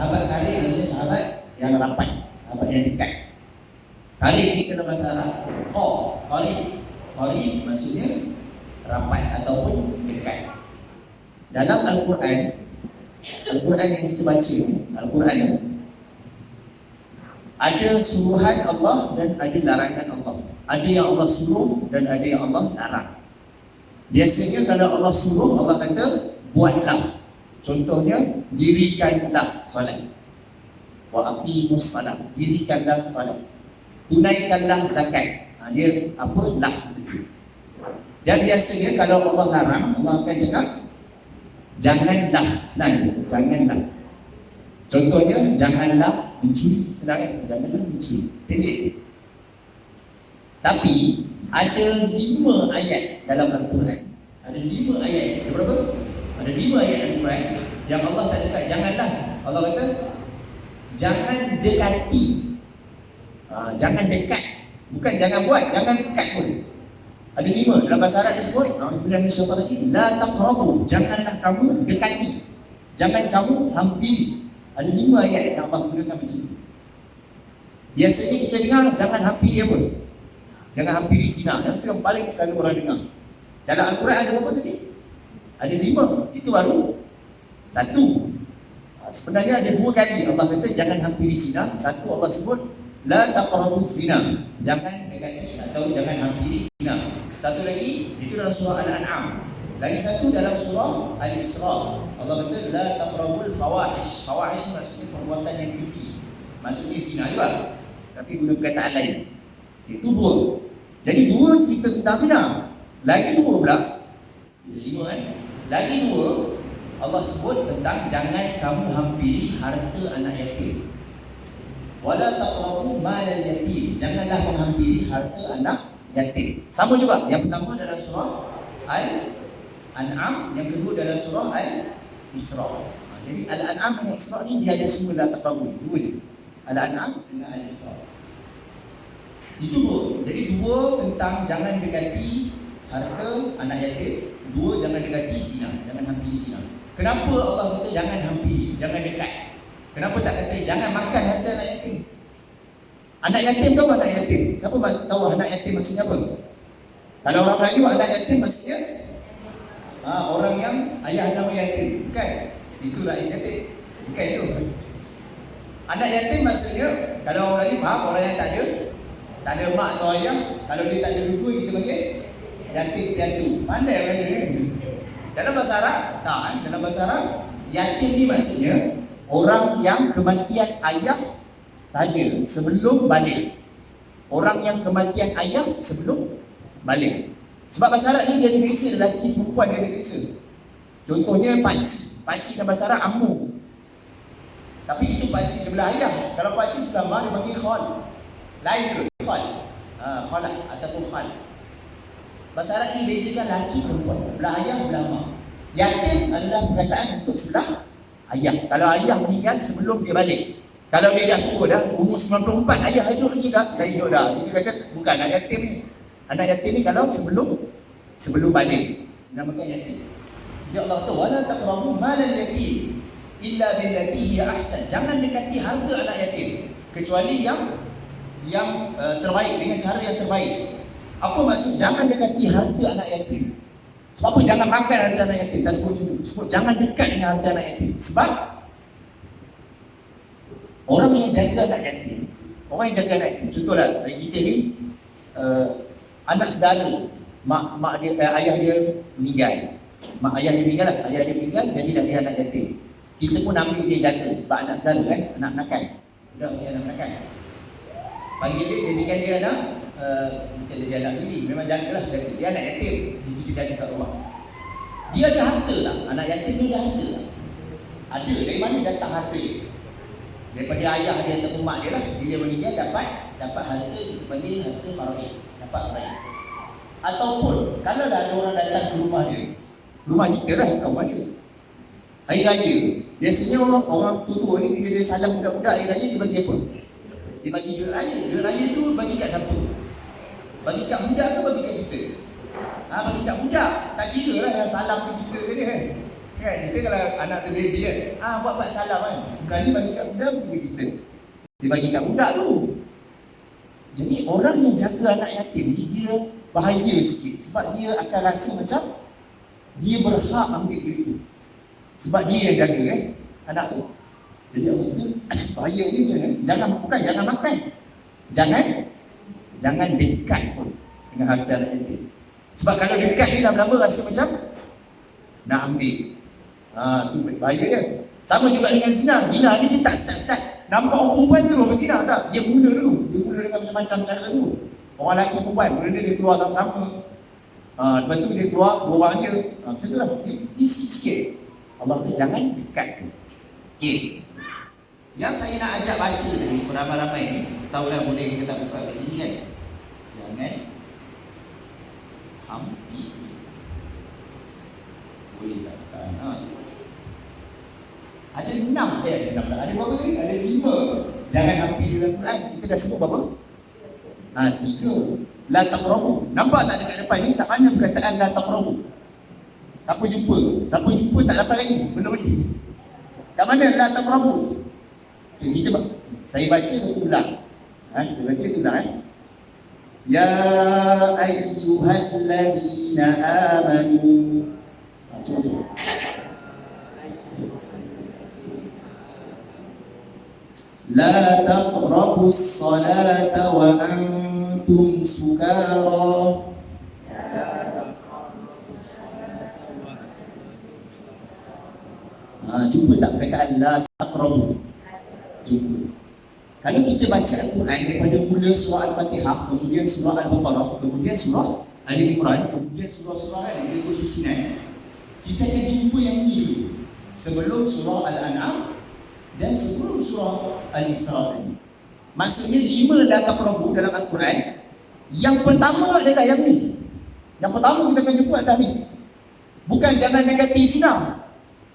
Sahabat karib maksudnya sahabat yang rapat, sahabat yang dekat. Karib ni kena bahasa Arab. Qarib maksudnya rapat ataupun dekat. Dalam Al-Quran yang kita baca, Al-Quran ada suruhan Allah dan ada larangan Allah. Ada yang Allah suruh dan ada yang Allah larang. Biasanya kalau Allah suruh, Allah kata buatlah. Contohnya, dirikanlah salat. Wa aqimus salat. Dirikanlah salat. Tunaikanlah zakat. Dia apa? Lah. Dan biasanya kalau Allah larang, Allah akan cakap janganlah. Senang. Janganlah. Contohnya, janganlah mencuri. Senang. Janganlah mencuri. Pendek. Tapi ada 5 ayat dalam Al-Quran. Ada 5 ayat. Ada berapa? Ada 5 ayat Al-Quran yang Allah tak cakap janganlah. Allah kata jangan dekati. Jangan dekat. Bukan jangan buat, jangan dekat pun. Ada 5 dalam bahasa Arab disebut la taqrabu. Janganlah kamu dekati. Jangan kamu hampiri. Ada 5 ayat yang Allah gunakan macam itu. Biasanya kita dengar jangan hampiri apa? Jangan hampiri zina. Itu yang paling selalu orang dengar. Dalam Al-Quran ada berapa tadi? Ada 5. Itu baru 1. Sebenarnya ada 2 kali Allah kata jangan hampiri zina. 1 Allah sebut la taqrabuz zina. Jangan dekati atau jangan hampiri zina. 1 lagi itu dalam surah Al-An'am. Lagi 1 dalam surah Al-Isra. Allah kata la taqrabul fawahish. Fawahish maksudnya perbuatan yang kecil. Maksudnya zina juga. Tapi guna perkataan lain. Itu 2. Jadi 2 cerita tentang zina. Lagi 2 pula. 5 kan? Lagi 2 Allah sebut tentang jangan kamu hampiri harta anak yatim. Wala taqrabu malal yatim. Janganlah menghampiri harta anak yatim. Sama juga. Yang pertama dalam surah Al-An'am, yang kedua dalam surah Al-Isra. Jadi Al-An'am dan Isra ni dia ada semua la taqrabu. 2. Al-An'am dengan Al-Isra. Itu 2. Jadi 2 tentang jangan dekati harta anak yatim. 2 jangan dekati zina. Jangan hampiri zina. Kenapa Allah kata jangan hampiri, jangan dekat? Kenapa tak kata jangan makan harta anak yatim? Anak yatim tahu anak yatim? Siapa tahu anak yatim maksudnya apa? Kalau orang Melayu anak yatim maksudnya orang yang ayah nama yatim. Bukan. Itu rais yatim. Bukan itu. Anak yatim maksudnya kalau orang Melayu faham, orang yang tak ada mak atau ayah, kalau dia tak ada dua-dua kita panggil yatim piatu. Pandai orang ni. Dalam bahasa Arab, dalam bahasa Arab yatim ni maksudnya orang yang kematian ayah saja sebelum balik. Orang yang kematian ayah sebelum balik. Sebab bahasa Arab ni dia biasa lelaki perempuan dia biasa. Contohnya pakcik dalam bahasa Arab ammu. Tapi itu pakcik sebelah ayah. Kalau pakcik sebelah mak dia panggil khal. Lain tu khal. Khalah ataupun khal. Bahasa Arab ni bezakan lelaki perempuan. Belah ayah, belah mak. Yatim adalah perkataan untuk sebelah ayah. Kalau ayah meninggal sebelum dia balik. Kalau dia dah tua dah, umur 94, ayah hidup lagi dah hidup dah. Dia kata bukan anak yatim ni. Anak yatim ni kalau sebelum balik. Namakan yatim. Ya Allah tu wala taqrabu malal yatim illa billati hiya ahsan. Jangan dekati harta anak yatim kecuali yang terbaik, dengan cara yang terbaik. Apa maksud jangan dekati harta anak yatim? Sebab apa jangan makan harta anak yatim? Tak sebut itu. Sebut jangan dekat dengan harta anak yatim. Sebab orang yang jaga anak yatim, orang yang jaga anak yatim, contohlah dari kita ni anak saudara, mak dia, ayah dia meninggal. Ayah dia meninggal, jadilah dia anak yatim. Kita pun ambil dia jaga sebab anak saudara kan, anak nakal. Dia anak nakal. Panggil dia, jadikan dia anak kita jadi anak sendiri, memang jagalah jaga. Dia anak yatim, kita jaga kat rumah. Dia ada harta tak? Anak yatim dia ada harta tak? Ada. Dari mana datang harta dia? Daripada ayah dia atau mak dia lah. Bila meninggal dapat harta, kita panggil harta faraid, dapat faraid. Ataupun kalau ada orang datang ke rumah dia, rumah kita lah, rumah dia, hari raya, biasanya orang tua ni bila dia salam budak-budak hari raya, dia bagi apa? Dia bagi duit raya. Duit raya tu bagi kat siapa? Bagi kat budak ke bagi kat kita? Bagi kat budak. Tak kira lah yang salam ke kita ke dia kan. Kan, kita kalau anak tu baby kan, buat salam kan. Sebenarnya bagi kat budak, bagi kita. Dia bagi kat budak tu. Jadi orang yang jaga anak yatim ni, dia bahaya sikit. Sebab dia akan rasa macam dia berhak ambil duit tu. Sebab dia yang jaga kan, anak tu. Jadi Allah tu, bahaya ni macam mana? Jangan makan. Jangan dekat pun dengan harta anak yatim. Sebab kalau dekat ni lama-lama rasa macam nak ambil. Tu bahaya kan. Sama juga dengan zina. Zina ni dia tak start. Nampak orang perempuan tu berzina tak? Dia mula dulu. Dia mula dengan macam-macam cara dulu. Orang lelaki perempuan, mula dia keluar sama-sama. Lepas tu dia keluar, dua orang je. Macam tu lah. Dia sikit-sikit. Allah tu jangan dekat tu. Okay. Yang saya nak ajak baca ni, beramai-ramai ni, tahulah boleh kita buka kat sini kan. Jangan hampir. Boleh tak? Ada 6 ada berapa tadi? Ada 5. Jangan hampir dalam Quran. Kita dah sebut berapa? 3. La taqrabu. Nampak tak dekat depan ni? Tak mana perkataan la taqrabu. Siapa jumpa tak dapat lagi. Belum ni. Kat mana la taqrabu? Kita saya baca ulang. Kita baca ulang. Ya ayyuhalladzina amanu. Cuba. La taqrabus salata wa antum sukara. Jumpa tak perkataan la taqrabu? Jumpa. Kalau kita baca Al-Quran daripada mula surah Al-Fatihah, kemudian surah Al-Baqarah, kemudian surah Al-Imran, kemudian surah-surah yang berikut susunan, kita akan jumpa yang ini dulu. Sebelum surah Al-An'am dan sebelum surah Al-Isra tadi. Maksudnya 5 la taqrabu dalam Al-Quran. Yang pertama adalah yang ni. Yang pertama kita akan jumpa adalah ni. Bukan jangan dekati zina.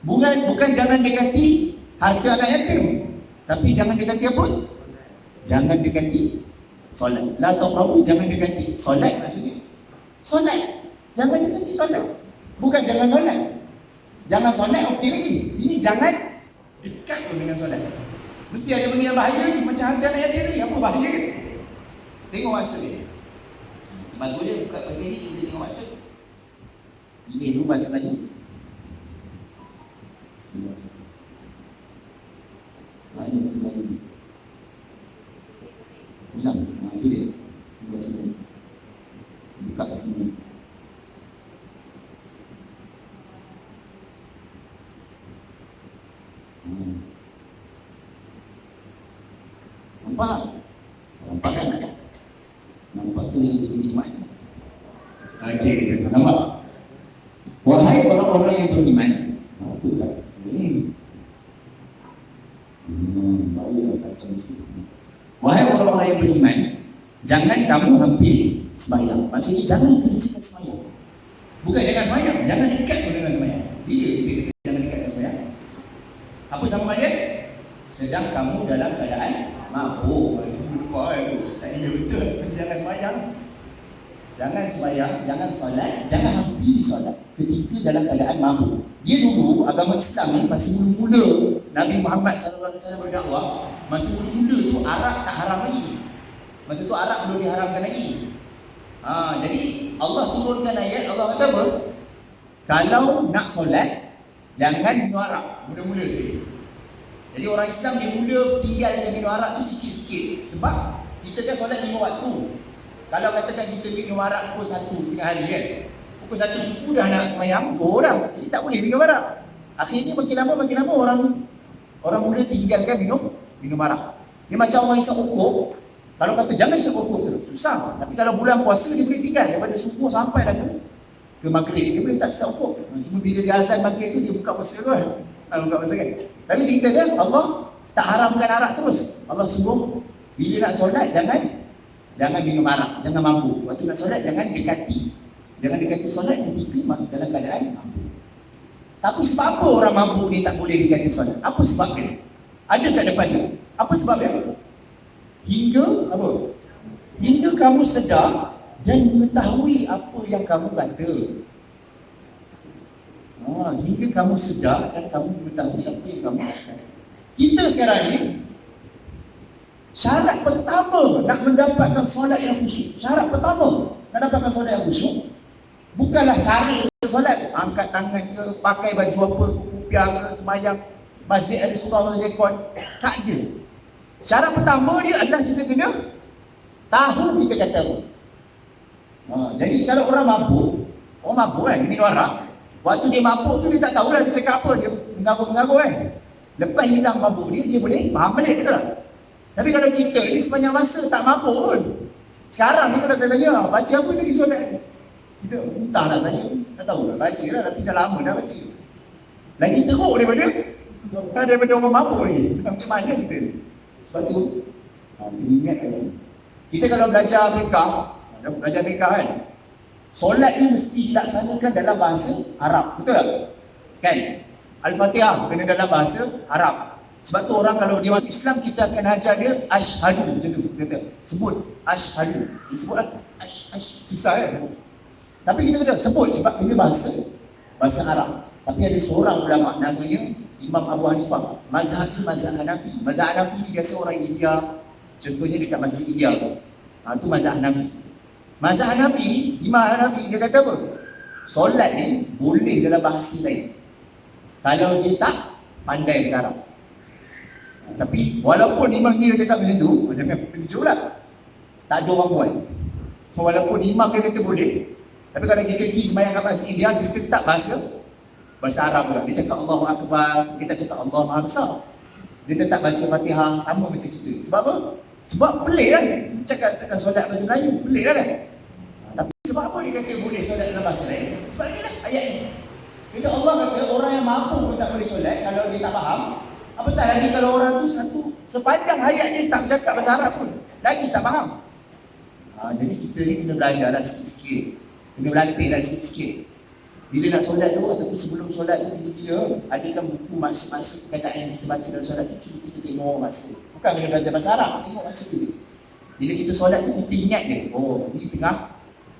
Bukan jangan dekati harta anak yatim. Tapi jangan dekati apa? Jangan dekati solat. La taqrabu, jangan dekati solat maksudnya. Solat. Jangan dekati solat. Bukan jangan solat. Jangan solat okey lagi. Ini jangan dekat pun dengan solat. Mesti ada benda yang bahaya ni. Macam harta anak yatim ni. Apa bahaya ni? Tengok maksud dia. Bagus dia buka bagi ni, kita tengok maksud. Ini ruban sebenarnya. Ini sebenarnya. Ulang. Itu dia. Ruban sebenarnya. Buka kat sini. Nampak? Nampak kan? Nampak tu yang jadi iman. Okey, nampak? Wahai orang-orang yang beriman. Apa tak? Baiklah baca mesti. Wahai orang-orang yang beriman, jangan kamu hampir sembahyang. Maksudnya jangan kerjakan sembahyang. Bukan jangan sembahyang, jangan dekat pun dengan sembahyang. Bila kita kata jangan dekat dengan sembahyang? Apa sama dia? Sedang kamu dalam keadaan mabuk. Lupa itu, Ustaz ini betul. Jangan sembahyang. Jangan sembahyang, jangan solat, jangan hampiri solat ketika dalam keadaan mabuk. Dia dulu agama Islam ni masih mula-mula Nabi Muhammad SAW berdakwah, masih mula-mula tu arak tak haram lagi. Masa tu arak belum diharamkan lagi. Jadi Allah turunkan ayat, Allah kata apa? Kalau nak solat, jangan minum arak mula-mula sekali. Jadi orang Islam dia mula tinggal dengan minum arak tu sikit-sikit. Sebab kita kan solat 5 waktu. Kalau katakan kita minum arak pukul 1 tengah hari kan, pukul 1 suku dah nak semayang, orang. Jadi tak boleh minum arak. Akhirnya makin lama orang mula tinggalkan minum arak. Dia macam orang isap rokok. Kalau kata jangan isap rokok tu, susah. Tapi kalau bulan puasa dia boleh tinggal daripada subuh sampai dah ke maghrib. Dia boleh tak isap rokok. Cuma bila dia azan maghrib tu dia buka puasa kan. Buka puasa kan. Tapi cerita dia Allah tak haramkan arak terus. Allah suruh bila nak solat jangan minum arak, jangan mabuk. Waktu nak solat jangan dekati. Jangan dekati solat ketika dalam keadaan mabuk. Tapi sebab apa orang mabuk ni tak boleh dekati solat? Apa sebab dia? Ada kat depan tu. Apa sebab dia? Hingga apa? Hingga kamu sedar dan mengetahui apa yang kamu kata. hingga kamu sedar dan kamu mengetahui apa yang kamu lakukan. Kita sekarang ni, syarat pertama nak mendapatkan solat yang khusyuk. Syarat pertama nak dapatkan solat yang khusyuk bukanlah cara kita solat, angkat tangan ke, pakai baju apa, kopiah ke, semayang masjid ada surau rekod. Tak ada. Syarat pertama dia adalah kita kena tahu kita kata apa. Jadi kalau orang mabuk kan, minum arak, waktu dia mabuk tu dia tak tahulah dia cakap apa, dia mengaku-mengaku kan. Lepas hilang mabuk dia boleh faham balik, betul tak? Tapi kalau kita ni sepanjang masa tak mabuk pun, sekarang ni kalau saya tanya, baca apa tadi solat? Kita entahlah saya, tak tahulah, baca lah tapi dah lama dah baca. Lagi teruk daripada orang mabuk ni. Macam mana kita ni? Sebab tu, ingat kan, kita kalau belajar mereka kan, solat ni mesti dilaksanakan dalam bahasa Arab, betul tak? Kan? Al-Fatihah kena dalam bahasa Arab. Sebab tu orang kalau dia masuk Islam, kita akan ajar dia asyhadu, macam tu. Kata, sebut asyhadu. Dia sebut susah kan? Tapi kita kena sebut sebab ini bahasa Arab. Tapi ada seorang ulama namanya Imam Abu Hanifah. Mazhab ni mazhab Hanafi. Mazhab Hanafi ni biasa orang India, contohnya dekat Masjid India tu. Itu mazhab Hanafi. Mazhab Hanafi ni, Imam Hanafi dia kata apa? Solat ni boleh dalam bahasa lain kalau dia tak pandai bahasa Arab. Tapi walaupun imam dia cakap macam tu, jangan penjuru lah, tak ada orang buat. Walaupun imam dia kata boleh, tapi kalau kita pergi sembahyang kat masjid dia, kita tak bahasa Arab pula. Dia cakap Allahu Akbar, kita cakap Allah Maha Besar. Dia tetap baca Fatihah sama macam kita. Sebab apa? Sebab pelik kan? Cakap solat bahasa Melayu, pelik kan? Tapi sebab apa dia kata boleh solat dalam bahasa lain? Sebab inilah ayat ni. Kita Allah kata orang yang mampu pun tak boleh solat kalau dia tak faham. Apatah lagi kalau orang tu sepanjang ayat dia tak cakap bahasa Arab pun, lagi tak faham. Jadi kita ni kena belajar dah sikit-sikit, kena berlatih dah sikit-sikit. Bila nak solat tu ataupun sebelum solat tu, bila adakan buku maksud-maksud perkataan yang kita baca dalam solat tu, cuba kita tengok maksud. Bukan kena belajar bahasa Arab, tengok maksud dia. Bila kita solat tu, kita ingat dia, oh ni tengah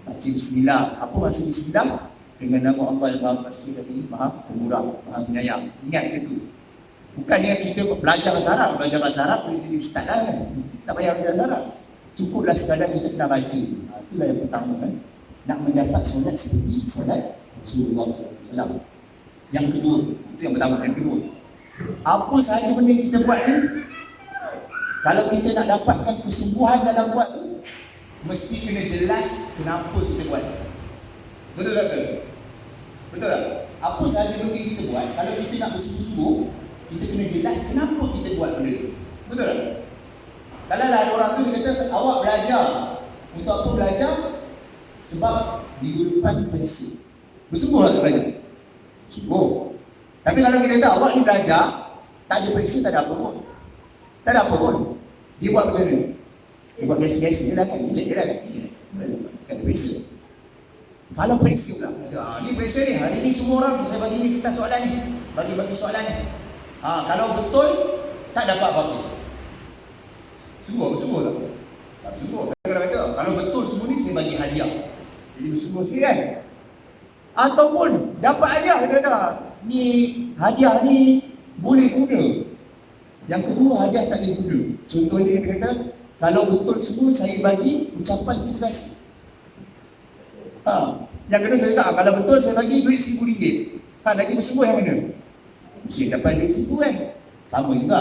baca bismillah. Apa maksud bismillah? Dengan nama Allah yang Maha Bersih lagi Maha Pemurah, Maha Penyayang. Ingat macam tu. Bukannya kita belajar bahasa Arab boleh jadi ustaz lah kan. Tak payah belajar bahasa Arab. Cukuplah sekadar kita kena baca. Itulah yang pertama kan. Nak mendapat solat seperti solat Rasulullah SAW. Yang kedua, itu yang pertama. Yang kedua, apa sahaja benda yang kita buat ni, kalau kita nak dapatkan kesungguhan dalam buat tu, mesti kena jelas kenapa kita buat. Betul tak? Betul tak? Apa sahaja benda yang kita buat, kalau kita nak bersungguh-sungguh, kita kena jelas kenapa kita buat benda tu. Betul tak? Kalau ada orang tu dia kata, awak belajar. Untuk apa belajar? Sebab minggu depan periksa. Bersungguh lah belajar? Sungguh. Tapi kalau kita kata, awak ni belajar, tak ada periksa, tak ada apa pun. Tak ada apa pun. Dia buat macam mana? Dia buat biasa-biasa je lah kan? Bilik je lah kan? Tak ada periksa. Kalau periksa pula, ni periksa ni, hari ni semua orang, saya bagi ni kita soalan ni, bagi soalan ni. Kalau betul, tak dapat apa-apa. Sungguh tak? Tak sungguh. Kalau betul semua ni, saya bagi hadiah. Jadi bersungguh sikit kan? Ataupun dapat hadiah, dia kata, ni hadiah ni boleh guna. Yang kedua, hadiah tak boleh guna. Contohnya dia kata, kalau betul semua, saya bagi ucapan terima kasih. Yang kedua saya kata, kalau betul saya bagi duit RM1,000. Lagi bersungguh yang mana? Mesti dapat duit RM1,000 kan? Sama juga.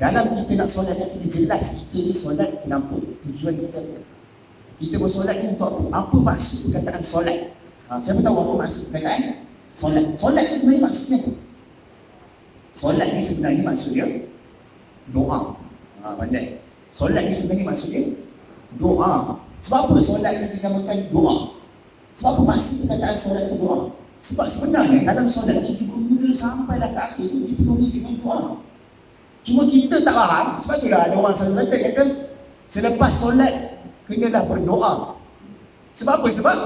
Dalam kita nak solat, kita jelas kita ni solat kenapa? Tujuan kita apa? Kita bersolat ni untuk apa? Apa maksud perkataan solat? Siapa tahu apa maksud perkataan solat? Solat ni sebenarnya maksudnya apa? Solat ni sebenarnya maksudnya doa. Pandai. Solat ni sebenarnya maksudnya doa. Sebab apa solat ni dinamakan doa? Sebab apa maksud perkataan solat itu doa? Sebab sebenarnya dalam solat ni bermula sampailah ke akhir itu dipenuhi dengan doa. Cuma kita tak faham. Sebab itulah ada orang selalu kata selepas solat kenalah berdoa. Sebab apa? Sebab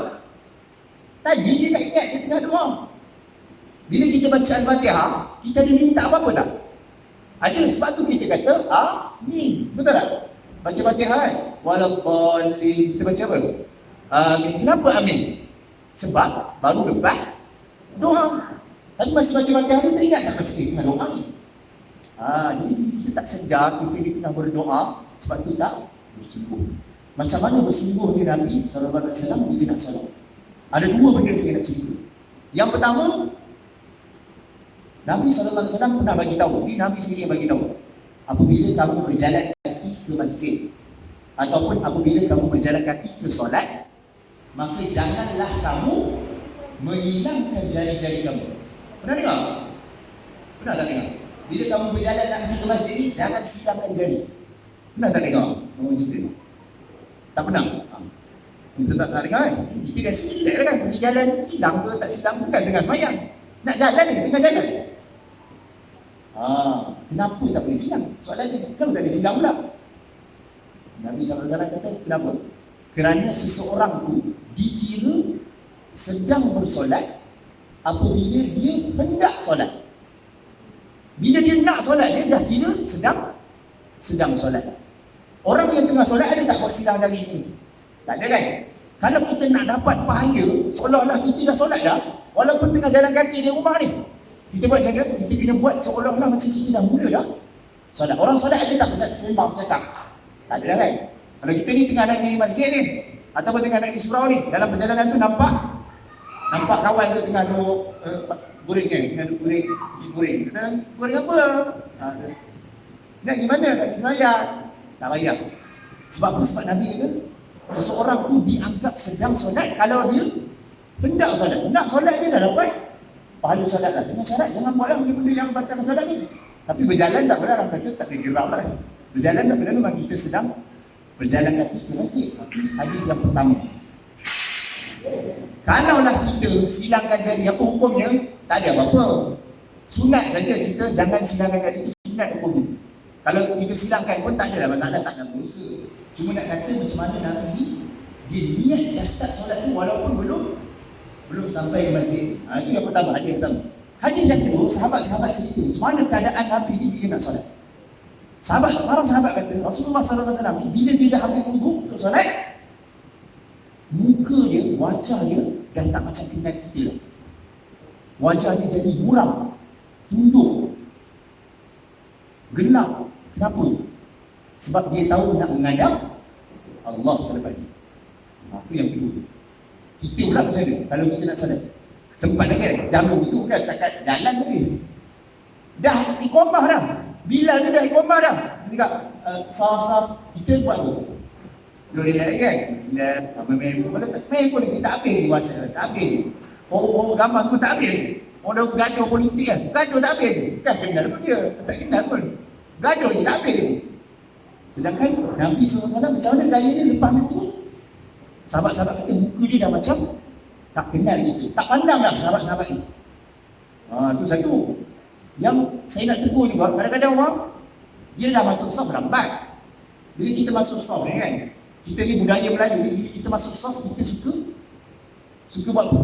tadi dia nak ingat dia tengah doa. Bila kita baca Al-Fatihah, kita ada minta apa-apa tak? Ada. Sebab tu kita kata amin. Betul tak? Baca Fatihah kan? Walaupun kita baca apa? Amin. Kenapa amin? Sebab baru lepas doa. Tapi masih baca Fatihah tu teringat tak baca tengah doa ni. Jadi kita tak sedar kita ni tengah berdoa, sebab tu tak bersungguh. Macam mana bersungguh ni Nabi SAW bila nak solat? Ada dua benda saya nak cerita. Yang pertama, Nabi SAW pernah bagi tahu, ini Nabi sendiri yang bagi tahu, apabila kamu berjalan kaki ke masjid ataupun apabila kamu berjalan kaki ke solat, maka janganlah kamu menghilangkan jari-jari kamu. Pernah dengar? Pernah tak dengar? Bila kamu berjalan nak pergi ke masjid ni, jangan silangkan jari. Pernah tak dengar? Orang cerita ni? Tak pernah? Kita tak dengar kan? Kita dah silap kan? Pergi jalan silang ke tak silang bukan tengah semayang. Nak jalan ni, tengah jalan. Kenapa tak boleh silang? Soalan dia, kenapa tak boleh silang pula? Nabi SAW kata, kenapa? Kerana seseorang tu dikira sedang bersolat apabila dia hendak solat. Bila dia nak solat, dia dah kira sedang solat. Orang yang tengah solat ada tak buat silang jari ni? Tak ada kan? Kalau kita nak dapat pahala, seolah-olah kita dah solat dah, walaupun tengah jalan kaki di rumah ni, kita buat macam mana? Kita kena buat seolah-olah macam kita dah mula dah solat. Orang solat ada tak sembang bercakap? Tak ada dah kan? Kalau kita ni tengah naik di masjid ni, ataupun tengah naik di surau ni, dalam perjalanan tu nampak kawan tu tengah duduk goreng kan? Tengah duduk goreng, isi goreng. Kita goreng apa? Nak gimana? Tak pergi semayang. Tak payah. Sebab apa? Sebab Nabi kata, seseorang tu dianggap sedang solat kalau dia hendak solat. Hendak solat dia dah dapat pahala solat lah. Dengan syarat jangan buatlah benda-benda yang batalkan solat ni. Tapi berjalan tak boleh, orang kata tak boleh gerak lah. Berjalan tak boleh, memang kita sedang berjalan kaki ke masjid. Tapi hadis yang pertama, kalaulah kita silangkan jari, apa hukumnya? Tak ada apa-apa. Sunat saja, kita jangan silangkan jari, itu sunat hukum. Kalau kita silangkan pun tak ada masalah, tak ada dosa. Cuma nak kata macam mana Nabi dia niat dah start solat tu walaupun belum sampai ke masjid. Itu yang pertama, hadis yang pertama. Hadis yang kedua, sahabat-sahabat cerita macam mana keadaan Nabi ni bila nak solat. Para sahabat kata, Rasulullah SAW bila dia dah habis wudu untuk solat, muka dia, wajah dia dah tak macam kenal kita lah. Wajah dia jadi muram, tunduk, gelap. Kenapa? Sebab dia tahu nak menghadap Allah selepas ni. Itu yang kedua. Kita pula macam mana? Kalau kita nak solat, sempat dah kan? Dahulu itu bukan setakat jalan tadi. Dah iqamah dah. Bila dia dah iqamah dah, dia cakap, sah-sah, kita buat apa? Dia relax kan? Bila main pun, main pun kita tak habis di WhatsApp, tak habis. Orang gambar pun tak habis. Orang dah gaduh politik kan? Gaduh tak habis. Kan kenal pun dia, tak kenal pun. Gaduh je tak habis. Sedangkan Nabi SAW macam mana gaya dia lepas itu? Sahabat-sahabat kata muka dia dah macam tak kenal kita. Tak pandang dah sahabat-sahabat ni. Itu satu. Yang saya nak tegur juga, kadang-kadang orang dia dah masuk soft lambat. Bila kita masuk soft ni kan, kita ni budaya Melayu ni, bila kita masuk soft, kita suka buat apa?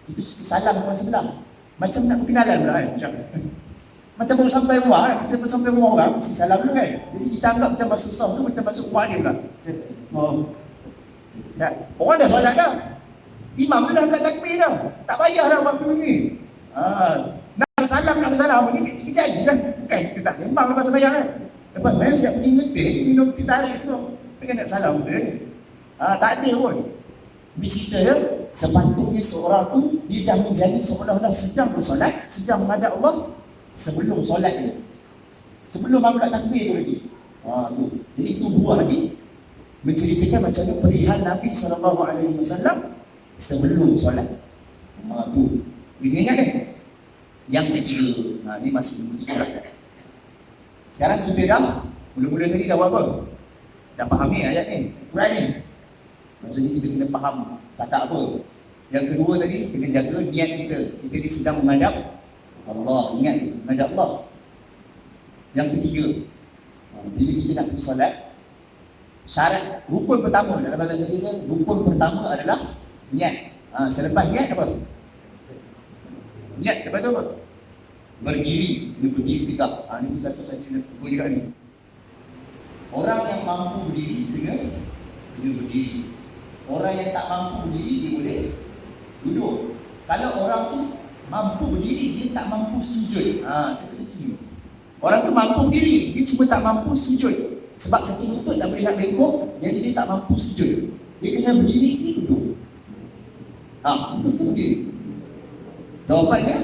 Kita suka salam kawan sebelah. Macam nak berkenalan pula kan. Macam baru sampai rumah kan, macam baru sampai rumah orang, mesti salam dulu kan. Jadi kita anggap macam masuk soft tu, macam masuk rumah dia pula. Orang dah solat dah. Imam tu dah angkat takbir dah. Tak payah dah buat benda ni. Nak bersalam, ini jadi kan. Bukan kita tak sembang lepas sembahyang kan. Lepas sembahyang siap pergi ngetik, minum kita tarik semua. Kan nak salam benda ni. Tak ada pun. Ini cerita dia, sepatutnya seorang tu, dia dah menjadi seolah-olah sedang bersolat, sedang menghadap Allah sebelum solat dia. Sebelum angkat takbir tu lagi. Tu. Jadi itu buah ni menceritakan macam mana perihal Nabi SAW sebelum solat. Tu. Ini ingat kan? Yang ketiga, ni masih belum tiga. Sekarang kita dah, mula-mula tadi dah buat apa? Dah faham ni ayat ni, Quran ni. Maksudnya kita kena faham cakap apa. Yang kedua tadi, kena jaga niat kita. Kita ni sedang menghadap Allah, ingat ni, menghadap Allah. Yang ketiga, bila kita nak pergi solat, syarat, rukun pertama dalam bahasa kita, rukun pertama adalah niat. Selepas niat apa? Niat lepas tu apa? Berdiri, dia berdiri tegak. Ini satu saja nak tegur juga ni. Orang yang mampu berdiri kena berdiri. Orang yang tak mampu berdiri dia boleh duduk. Kalau orang tu Mampu berdiri, dia tak mampu sujud. Kita kira. Orang tu mampu berdiri, dia cuma tak mampu sujud. Sebab sakit lutut tak boleh nak bengkok, jadi dia tak mampu sujud. Dia kena berdiri, dia duduk. Duduk tu berdiri. Jawapannya,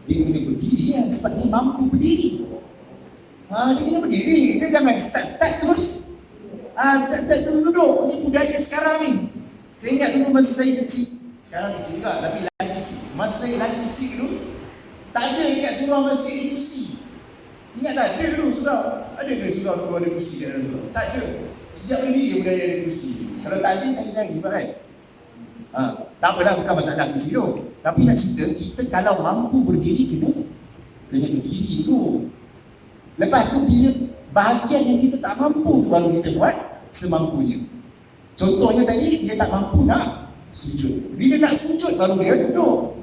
dia kena berdiri kan, sebab dia mampu berdiri. Dia kena berdiri, dia jangan start terus. Start terus duduk. Ini budaya sekarang ni. Saya ingat dulu masa saya kecil. Sekarang kecil juga, tapi lagi kecil. Masa saya lagi kecil dulu, tak ada dekat surau masjid ni kursi. Ingat tak? Ada dulu surau. Ada ke surau dulu ada kursi kat dalam surau? Tak ada. Sejak bila dia budaya ada kursi? Kalau tak ada, cari-cari kan? Tak apalah, bukan masalah kursi tu. Tapi nak cerita, kita kalau mampu berdiri, kena berdiri dulu. Lepas tu, bila bahagian yang kita tak mampu tu baru kita buat semampunya. Contohnya tadi, dia tak mampu nak sujud. Bila nak sujud, baru dia duduk.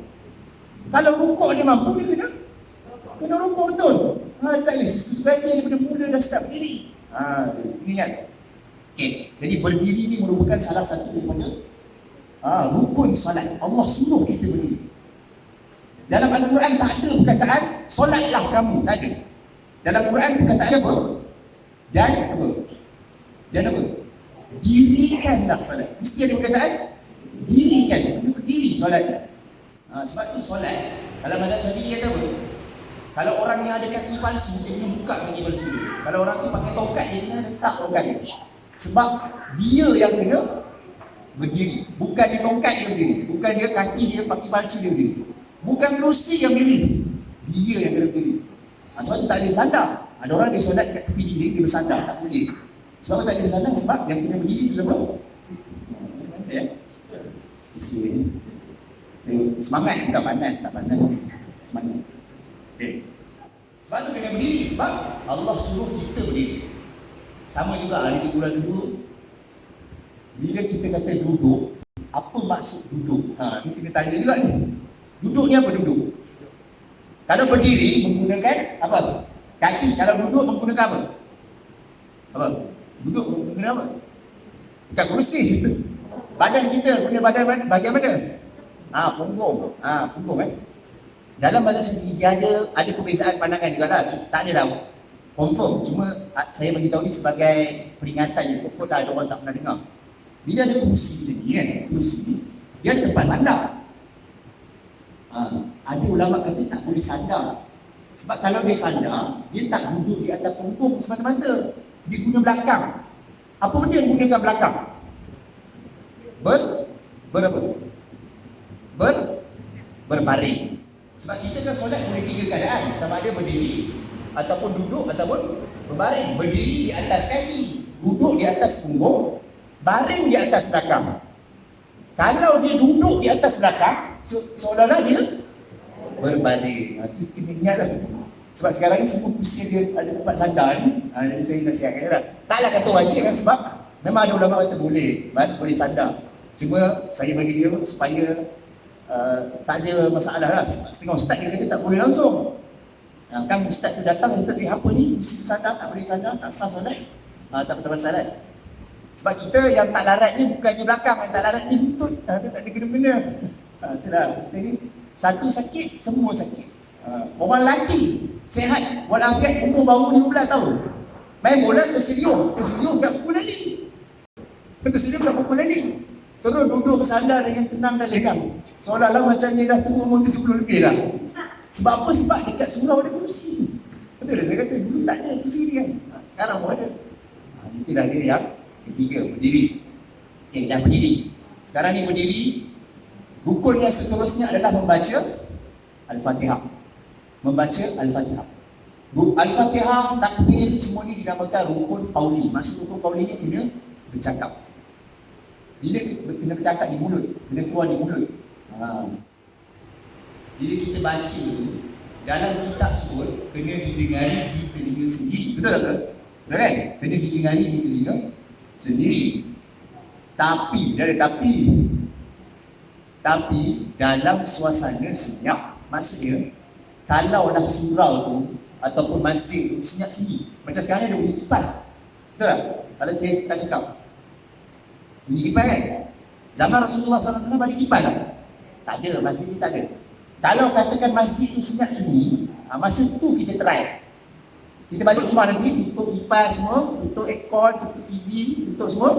Kalau rukuk dia mampu, dia kena rukuk betul. Tak boleh, sebaiknya daripada mula dah start berdiri. Ingat. Okay. Jadi berdiri ni merupakan salah satu daripada rukun solat. Allah suruh kita berdiri. Dalam Al-Quran tak ada perkataan solatlah kamu, tak ada. Dalam Quran perkataan apa? Dan apa? Dan apa? Dirikanlah solat. Mesti ada perkataan dirikan, berdiri solat. Sebab tu solat. Kalau mazhab Syafi'i kata apa? Kalau orang yang ada kaki palsu, dia kena buka kaki palsu dia. Kalau orang tu pakai tongkat, dia kena letak tongkat dia. Sebab dia yang kena berdiri. Bukan dia tongkat yang berdiri. Bukan dia kaki dia pakai palsu dia berdiri. Bukan kerusi yang berdiri. Dia yang kena berdiri. Sebab tu tak boleh bersandar. Ada orang dia solat kat tepi dinding, dia bersandar. Tak boleh. Sebab tak boleh bersandar, sebab yang kena berdiri tu siapa? Ya? Semangat, bukan pandai. Tak pandai. Semangat. Okay. Sebab tu kena berdiri, sebab Allah suruh kita berdiri. Sama juga hari 3 bulan dulu, bila kita kata duduk, apa maksud duduk? Ni kita tanya juga ni. Duduk ni apa duduk? Kalau berdiri menggunakan apa? Kaki. Kalau duduk menggunakan apa? Apa? Duduk menggunakan apa? Bukan kursi. Badan kita guna badan bagian mana? Punggung. Punggung kan? Dalam bahasa sendiri dia ada perbezaan pandangan juga lah. Tak ada tahu. Confirm. Cuma saya beritahu ni sebagai peringatan je. Pokok dah ada orang tak pernah dengar. Bila ada kursi macam ni kan, kursi dia ada tempat sandar. Ada ulama kata tak boleh sandar. Sebab kalau dia sandar, dia tak duduk di atas punggung semata-mata. Dia guna belakang. Apa benda yang gunakan belakang? Berbaring. Sebab kita kan solat boleh 3 keadaan. Sama ada berdiri, ataupun duduk, ataupun berbaring. Berdiri di atas kaki, duduk di atas punggung, baring di atas belakang. Kalau dia duduk di atas belakang, seolah-olah dia berbaring. Itu kena ingat lah. Sebab sekarang ni semua kursi dia ada tempat sandar ni. Jadi saya nasihatkan dia lah. Taklah kata wajib kan, sebab memang ada ulama kata boleh sandar. Cuma saya bagi dia supaya tak ada masalah lah. Sebab setengah ustaz dia kata tak boleh langsung. Kan ustaz tu datang, kata apa ni, mesti sandar, tak boleh sandar, tak sah solat. Tak pasal-pasal kan. Sebab kita yang tak larat ni bukannya belakang, yang tak larat ni lutut. Itu tak ada kena-kena. Itulah, kita ni satu sakit, semua sakit. Orang lelaki sihat walafiat, umur baru 15 tahun. Main bola tersedium kat pukul lali. Tersedium kat pukul lali. Terus duduk bersandar dengan tenang dan legang. Seolah-olah macam dia dah tua umur 70 lebih dah. Sebab apa? Sebab dekat surau ada kursi. Betul tak saya kata? Dulu tak ada kursi ni kan. Sekarang pun ada. Itulah dia yang ketiga, berdiri. Okey, dah berdiri. Sekarang ni berdiri. Rukun yang seterusnya adalah membaca Al-Fatihah. Membaca Al-Fatihah. Al-Fatihah, takbir, semua ni dinamakan rukun qauli. Maksud rukun qauli ni kena bercakap. Bila kena bercakap di mulut, kena keluar di mulut. Bila kita baca, dalam kitab sebut, kena didengari di telinga sendiri. Betul tak? Betul kan? Kena didengari di telinga sendiri. Tapi dalam suasana senyap. Maksudnya, kalau dah surau tu ataupun masjid tu senyap tinggi. Macam sekarang ada bunyi kipas. Betul tak? Kalau saya tak cakap bunyi kipas kan? Zaman Rasulullah SAW ada kipas tak? Tak ada, masjid ni tak ada. Kalau katakan masjid tu senyap sunyi, masa tu kita try. Kita balik rumah nanti, tutup kipas semua, tutup aircon, tutup TV, tutup semua.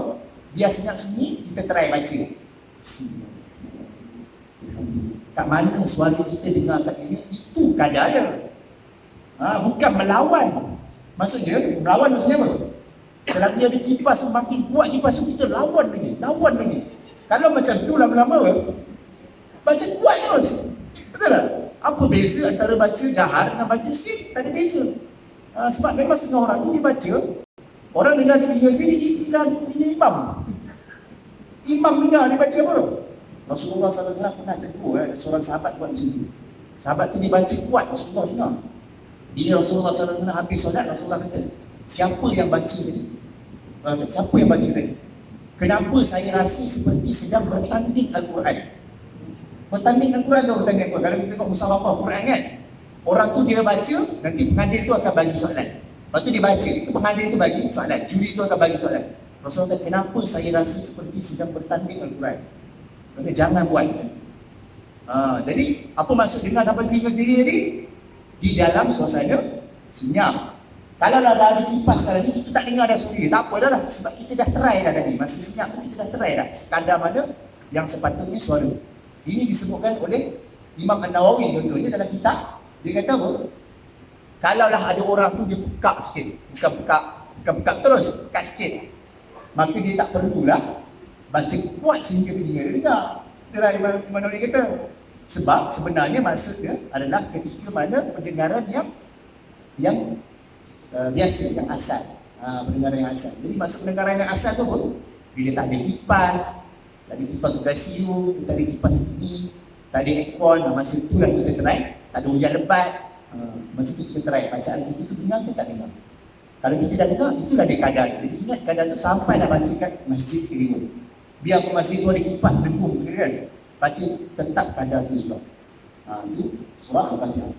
Biar senyap sunyi, kita try baca. Kat mana suara kita dengar kat ini, itu kadar dia. Bukan melawan. Maksudnya, melawan maksudnya apa? Selagi ada kipas semakin kuat kipas tu, kita lawan lagi. Kalau macam tu lama-lama baca kuat terus. Betul tak? Apa beza antara baca jahar dengan baca sikit? Tak ada beza. Sebab memang setengah orang tu dia baca, orang dengar dia sendiri, dia imam. Imam dengar dia baca apa? Rasulullah SAW pernah tegur seorang sahabat buat macam tu. Sahabat tu dia baca kuat, Rasulullah dengar. Bila Rasulullah SAW habis solat, Rasulullah kata, siapa yang baca tadi? Siapa yang baca tadi? Kenapa saya rasa seperti sedang bertanding Al-Quran? Bertanding Al-Quran tu bertanding Al-Quran. Kalau kita tengok musyawarah Quran kan, orang tu dia baca, nanti pengadil tu akan bagi soalan. Lepas tu dia baca, itu pengadil tu bagi soalan, juri tu akan bagi soalan. Rasulullah kata, kenapa saya rasa seperti sedang bertanding Al-Quran? Kata, jangan buat. Jadi, apa maksud dengar sampai telinga sendiri tadi? Di dalam suasana senyap. Kalau dah ada kipas sekarang ni, kita tak dengar dah sendiri. Tak apa dah. Sebab kita dah try dah tadi. Masih senyap tu kita dah try dah. Sekadar mana yang sepatutnya suara. Ini disebutkan oleh Imam An-Nawawi contohnya dalam kitab. Dia kata apa? Kalaulah ada orang tu dia pekak sikit. Bukan pekak terus. Pekak sikit. Maka dia tak perlulah baca kuat sehingga telinga dia dengar. Itulah Imam An-Nawawi kata. Sebab sebenarnya maksudnya adalah ketika mana pendengaran yang biasa, yang asal. Pendengaran yang asal. Jadi maksud pendengaran yang asal tu apa? Bila tak ada kipas, tak ada kipas gasiu, tak ada kipas ini, tak ada aircon, masa itulah kita try. Tak ada hujan lebat, masa itu kita try. Bacaan kita dengar ke tak dengar? Kalau kita dah dengar, itulah dia kadar. Jadi ingat kadar tu sampailah baca kat masjid sekali. Biar ke masjid tu ada kipas dengung sekali kan. Baca tetap kadar tu juga. Itu surah Al-Fatihah.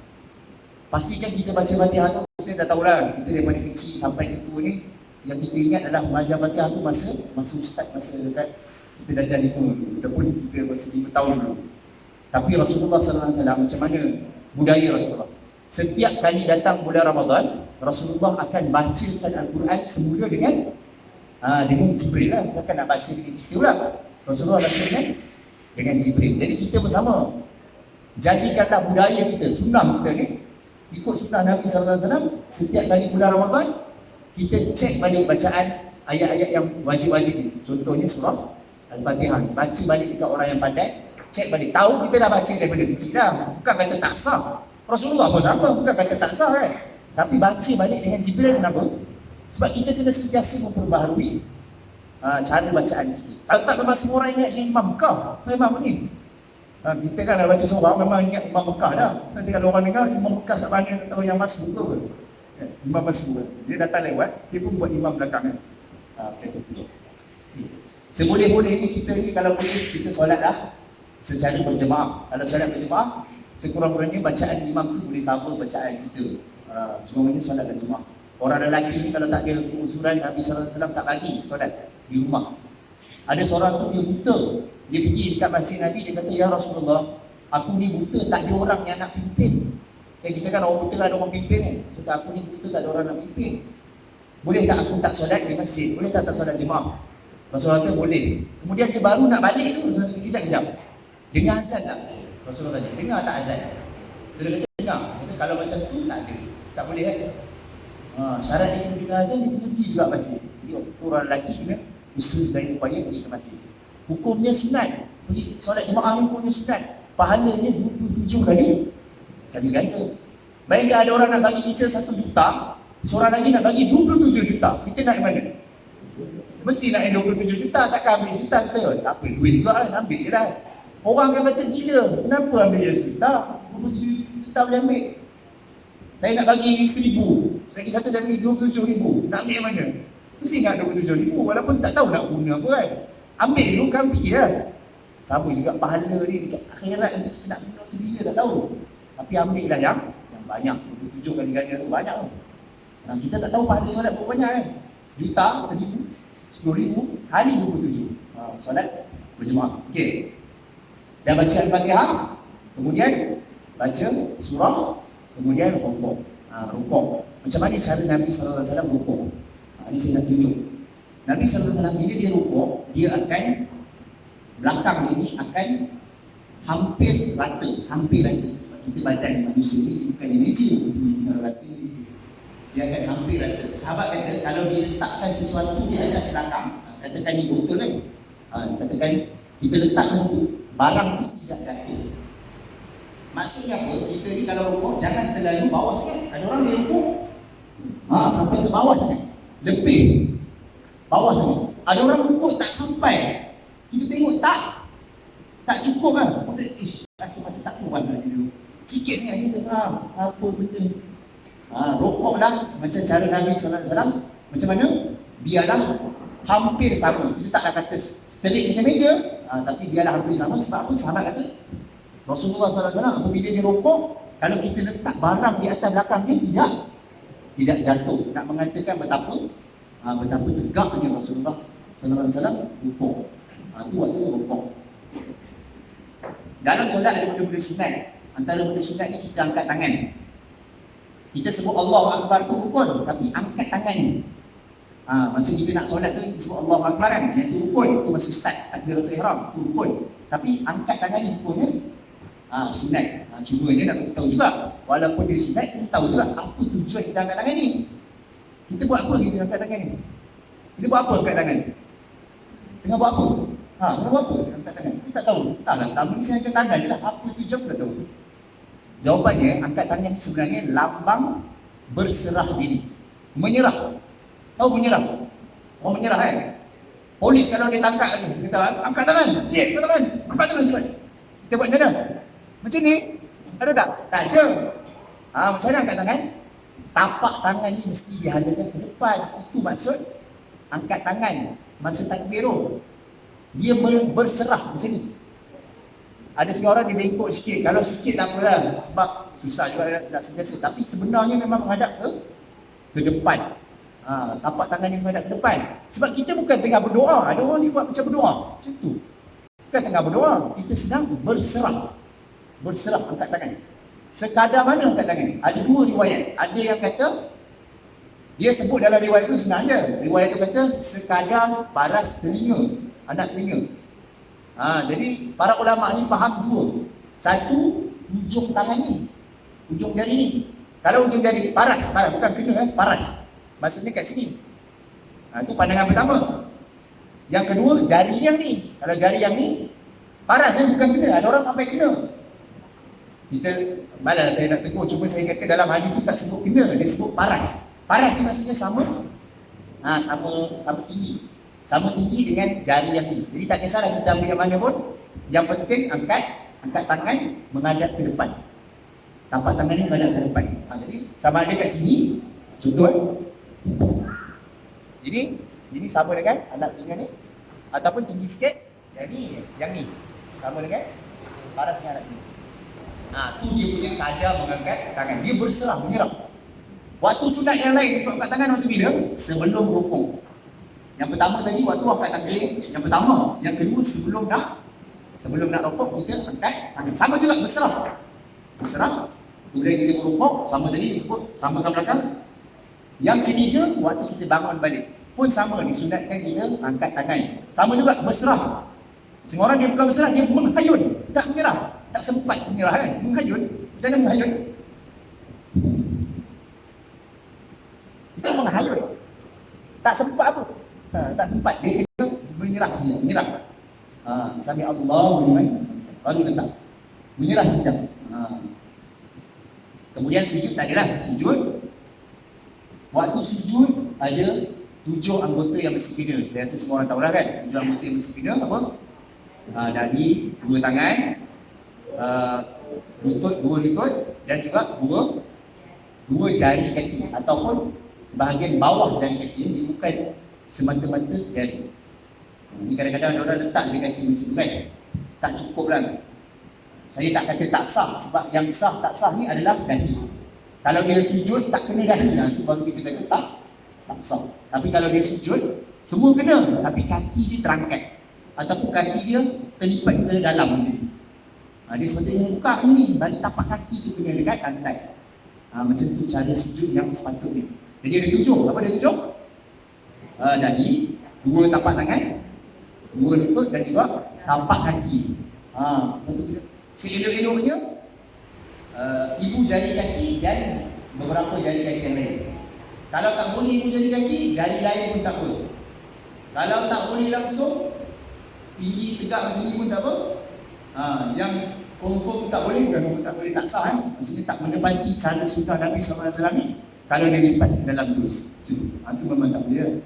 Pastikan kita baca Fatihah tu, kita dah tahulah, kita daripada kecil sampai itu ni, yang kita ingat adalah mengajar Fatihah tu masa ustaz, masa dekat kita dah jadi pun, walaupun kita masih 5 tahun dulu. Tapi Rasulullah SAW macam mana budaya Rasulullah? Setiap kali datang bulan Ramadan, Rasulullah akan bacakan Al-Quran semula dengan Jibril lah, bukan nak baca dengan kita pula. Rasulullah baca dengan Jibril. Jadi kita bersama. Jadikanlah budaya kita, sunnah kita ni, ikut sunnah Nabi SAW. Setiap kali bulan Ramadan, kita cek balik bacaan ayat-ayat yang wajib-wajib ni. Contohnya surah Al-Fatihah. Baca balik dekat orang yang pandai, cek balik. Tahu kita dah baca daripada kecil dah. Bukan kata tak sah. Rasulullah pun sama, bukan kata tak sah kan. Tapi baca balik dengan Jibril kenapa? Sebab kita kena sentiasa memperbaharui cara bacaan kita. Kalau tak, memang semua orang ingat dia Imam Mekah. Memang ni. Kita kan dah baca seorang memang ingat Imam Mekah dah. Nanti kalau orang dengar Imam Mekah tak mana tak tahu yang masuk betul. Imam masuk. Dia datang lewat, dia pun buat imam belakang kan. Seboleh-bolehnya kita ni kalau boleh kita solat lah secara berjemaah. Kalau solat berjemaah, sekurang-kurangnya bacaan imam tu boleh cover bacaan kita. Semuanya solat berjemaah. Orang lelaki ni kalau tak ada usuran Nabi SAW tak bagi solat di rumah. Ada seorang tu dia buta. Dia pergi dekat masjid Nabi, dia kata, ya Rasulullah, aku ni buta, tak ada orang yang nak pimpin. Kita kan orang buta ada orang pimpin kan. Kata aku ni buta, tak ada orang nak pimpin. Boleh tak aku tak solat di masjid? Boleh tak solat jemaah? Rasulullah kata boleh. Kemudian dia baru nak balik tu, kejap-kejap. Dengar azan tak? Rasulullah tanya, dengar tak azan? Dia kata dengar. Kata kalau macam tu tak ada. Tak boleh kan? Syarat dia kena dengar azan, dia kena pergi juga masjid. Jadi orang lelaki kena usaha sebaik upaya pergi ke masjid. Hukumnya sunat. Pergi solat jemaah ni hukumnya sunat. Pahalanya 27 kali ganda. Baiklah ada orang nak bagi kita 1 juta, seorang lagi nak bagi 27 juta. Kita nak yang mana? Mesti nak yang 27 juta, takkan ambil juta kita. Tak apa, duit juga kan, ambil je lah. Orang akan kata gila, kenapa ambil je juta? 27 juta boleh ambil. Saya nak bagi 1,000, lagi satu jadi 27,000. Nak ambil yang mana? Mesti nak 27,000, walaupun tak tahu nak guna apa kan. Ambil dulu kan fikir lah. Sama juga pahala ni dekat akhirat nanti kita nak guna tu bila tak tahu. Tapi ambil lah yang banyak. 27 kali ganda tu banyak tau. Kita tak tahu pahala solat berapa banyak kan. 1,000, 1,000, 10,000 kali 27. Solat berjemaah. Okey. Dah baca Al-Fatihah. Kemudian baca surah, kemudian rukuk. Rukuk. Macam mana cara Nabi SAW rukuk? Ini saya nak tunjuk. Nabi SAW bila dia rukuk, dia akan belakang ini akan hampir rata. Sebab kita badan manusia ni bukan yang meja, bukan rata meja. Dia akan hampir rata. Sahabat kata kalau dia letakkan sesuatu di atas belakang, katakan ni botol kan, katakan kita letakkan itu, barang tu tidak jatuh. Maksudnya apa? Kita ni kalau rukuk jangan terlalu bawah sikit. Ada orang dia rukuk sampai ke bawah sangat, lebih bawah sangat. Ada orang rukuk tak sampai. Kita tengok tak cukup kan. Rasa macam tak kuat nak dulu. Sikit sangat cerita. Apa benda. Rukuk dah macam cara Nabi SAW. Macam mana? Biarlah hampir sama. Kita taklah kata straight macam meja, tapi biarlah hampir sama. Sebab apa? Sahabat kata Rasulullah SAW apabila dia rukuk, kalau kita letak barang di atas belakang dia tidak jatuh. Nak mengatakan betapa tegaknya Rasulullah SAW rukuk. Itu waktu rukuk. Dalam solat ada benda-benda sunat. Antara benda sunat ni kita angkat tangan. Kita sebut Allahu Akbar tu rukun, tapi angkat tangan ni. Masa kita nak solat tu kita sebut Allahu Akbar kan, yang tu rukun, tu masa start takbiratul ihram, tu rukun. Tapi angkat tangan ni rukun kan? Sunat. Cuma dia nak tahu juga, walaupun dia sunat, kita tahu juga apa tujuan kita angkat tangan ni. Kita buat apa kita angkat tangan ni? Kita buat apa angkat tangan ni? Tengah buat apa? Tengah buat apa angkat tangan? Kita tak tahu. Taklah, selama ni saya angkat tangan je lah. Apa tujuan kita tahu. Jawapannya, angkat tangan ni sebenarnya lambang berserah diri. Menyerah. Tahu menyerah? Orang menyerah kan? Polis kalau dia tangkap ni, dia kata, angkat tangan. Cik, angkat tangan. Angkat tangan cepat. Kita buat macam mana? Macam ni? Ada tak? Tak ada. Macam mana angkat tangan? Tapak tangan ni mesti dihalakan ke depan. Itu maksud angkat tangan masa takbirul. Dia berserah macam ni. Ada setengah orang dia bengkok sikit. Kalau sikit tak apalah, sebab susah juga nak sentiasa. Tapi sebenarnya memang menghadap ke depan. Tapak tangan ni menghadap ke depan. Sebab kita bukan tengah berdoa. Ada orang ni buat macam berdoa. Macam tu. Bukan tengah berdoa. Kita sedang berserah. Berserah angkat tangan. Sekadar mana angkat tangan? Ada dua riwayat. Ada yang kata, dia sebut dalam riwayat itu senang je. Riwayat itu kata, sekadar paras telinga. Anak telinga. Jadi para ulama ni faham dua. Satu, ujung tangan ni, ujung jari ni. Kalau ujung jari paras bukan kena kan, paras. Maksudnya kat sini. Itu pandangan pertama. Yang kedua, jari yang ni. Kalau jari yang ni paras kan, bukan kena. Ada orang sampai kena. Kita malah saya nak tegur, cuma saya kata dalam hadis tu tak sebut kena, dia sebut paras. Paras ni maksudnya sama. Sama tinggi. Sama tinggi dengan jari yang ni. Jadi tak kisahlah kita ambil yang mana pun. Yang penting angkat tangan menghadap ke depan. Tapak tangan ni menghadap ke depan. Jadi sama ada kat sini. Contoh. Ini sama dengan anak telinga ni. Ataupun tinggi sikit. Yang ni. Sama dengan paras dengan anak telinga. Tu dia punya kadar mengangkat tangan. Dia berserah, menyerah. Waktu sunat yang lain, angkat tangan waktu bila? Sebelum rukuk. Yang pertama tadi waktu angkat tangan yang pertama, yang kedua sebelum nak rukuk kita angkat tangan. Sama juga berserah. Kemudian kita rukuk, sama tadi disebut sama ke belakang. Yang ketiga waktu kita bangun balik pun sama, disunatkan kita angkat tangan. Sama juga berserah. Semua orang dia bukan berserah, dia menghayun, tak menyerah, tak sempat menyerah kan, menghayun. Macam mana menghayun? Kita menghayun, tak sempat apa? Tak sempat, dia kena menyerah saja, menyerah. Sami Allahu liman baru letak. Menyerah saja. Kemudian sujud tak adalah, sujud. Waktu sujud ada 7 anggota yang bersepeda. Dan semua orang tahu lah kan, 7 anggota yang bersepeda apa? Dari 2 tangan, lutut, 2 lutut dan juga 2 jari kaki ataupun bahagian bawah jari kaki. Ini bukan semata-mata jari. Ini kadang-kadang orang letak je kaki macam tu kan, tak cukup lah. Saya tak kata tak sah, sebab yang sah tak sah ni adalah dahi. Kalau dia sujud tak kena dahi, itu baru kita kata tak sah. Tapi kalau dia sujud semua kena, tapi kaki dia terangkat ataupun kaki dia terlipat ke dalam macam ni. Dia sepatutnya buka ni, bagi tapak kaki tu kena dekat lantai. Macam tu cara sujud yang sepatutnya. Jadi ada 7. Apa ada 7? Dari 2 tapak tangan, 2 lutut dan juga tapak kaki. Seelok-eloknya ibu jari kaki dan beberapa jari kaki yang lain. Kalau tak boleh ibu jari kaki, jari lain pun tak apa. Kalau tak boleh langsung tinggi tegak macam ni pun tak apa. Yang confirm tak boleh, bukan tak boleh tak sah maksudnya tak menepati cara sunnah Nabi SAW ni. Kalau dia lipat dalam terus itu memang tak boleh.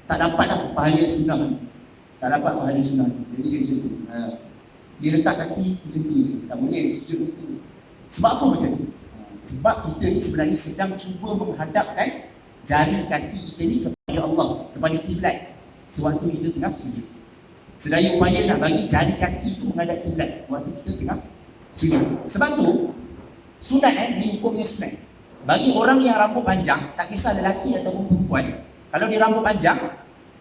Tak dapatlah pahala sunnah. Tak dapat pahala sunnah. Jadi dia macam tu. Dia letak kaki macam tu, tak boleh sujud macam tu. Sebab apa macam tu? Sebab kita ni sebenarnya sedang cuba menghadapkan jari kaki kita ni kepada Allah, kepada kiblat sewaktu kita tengah sujud. Sedaya upaya nak bagi jari kaki tu menghadap kiblat waktu kita tengah sujud. Sebab tu sunat ni hukumnya sunat. Bagi orang yang rambut panjang, tak kisah lelaki ataupun perempuan, kalau dia rambut panjang,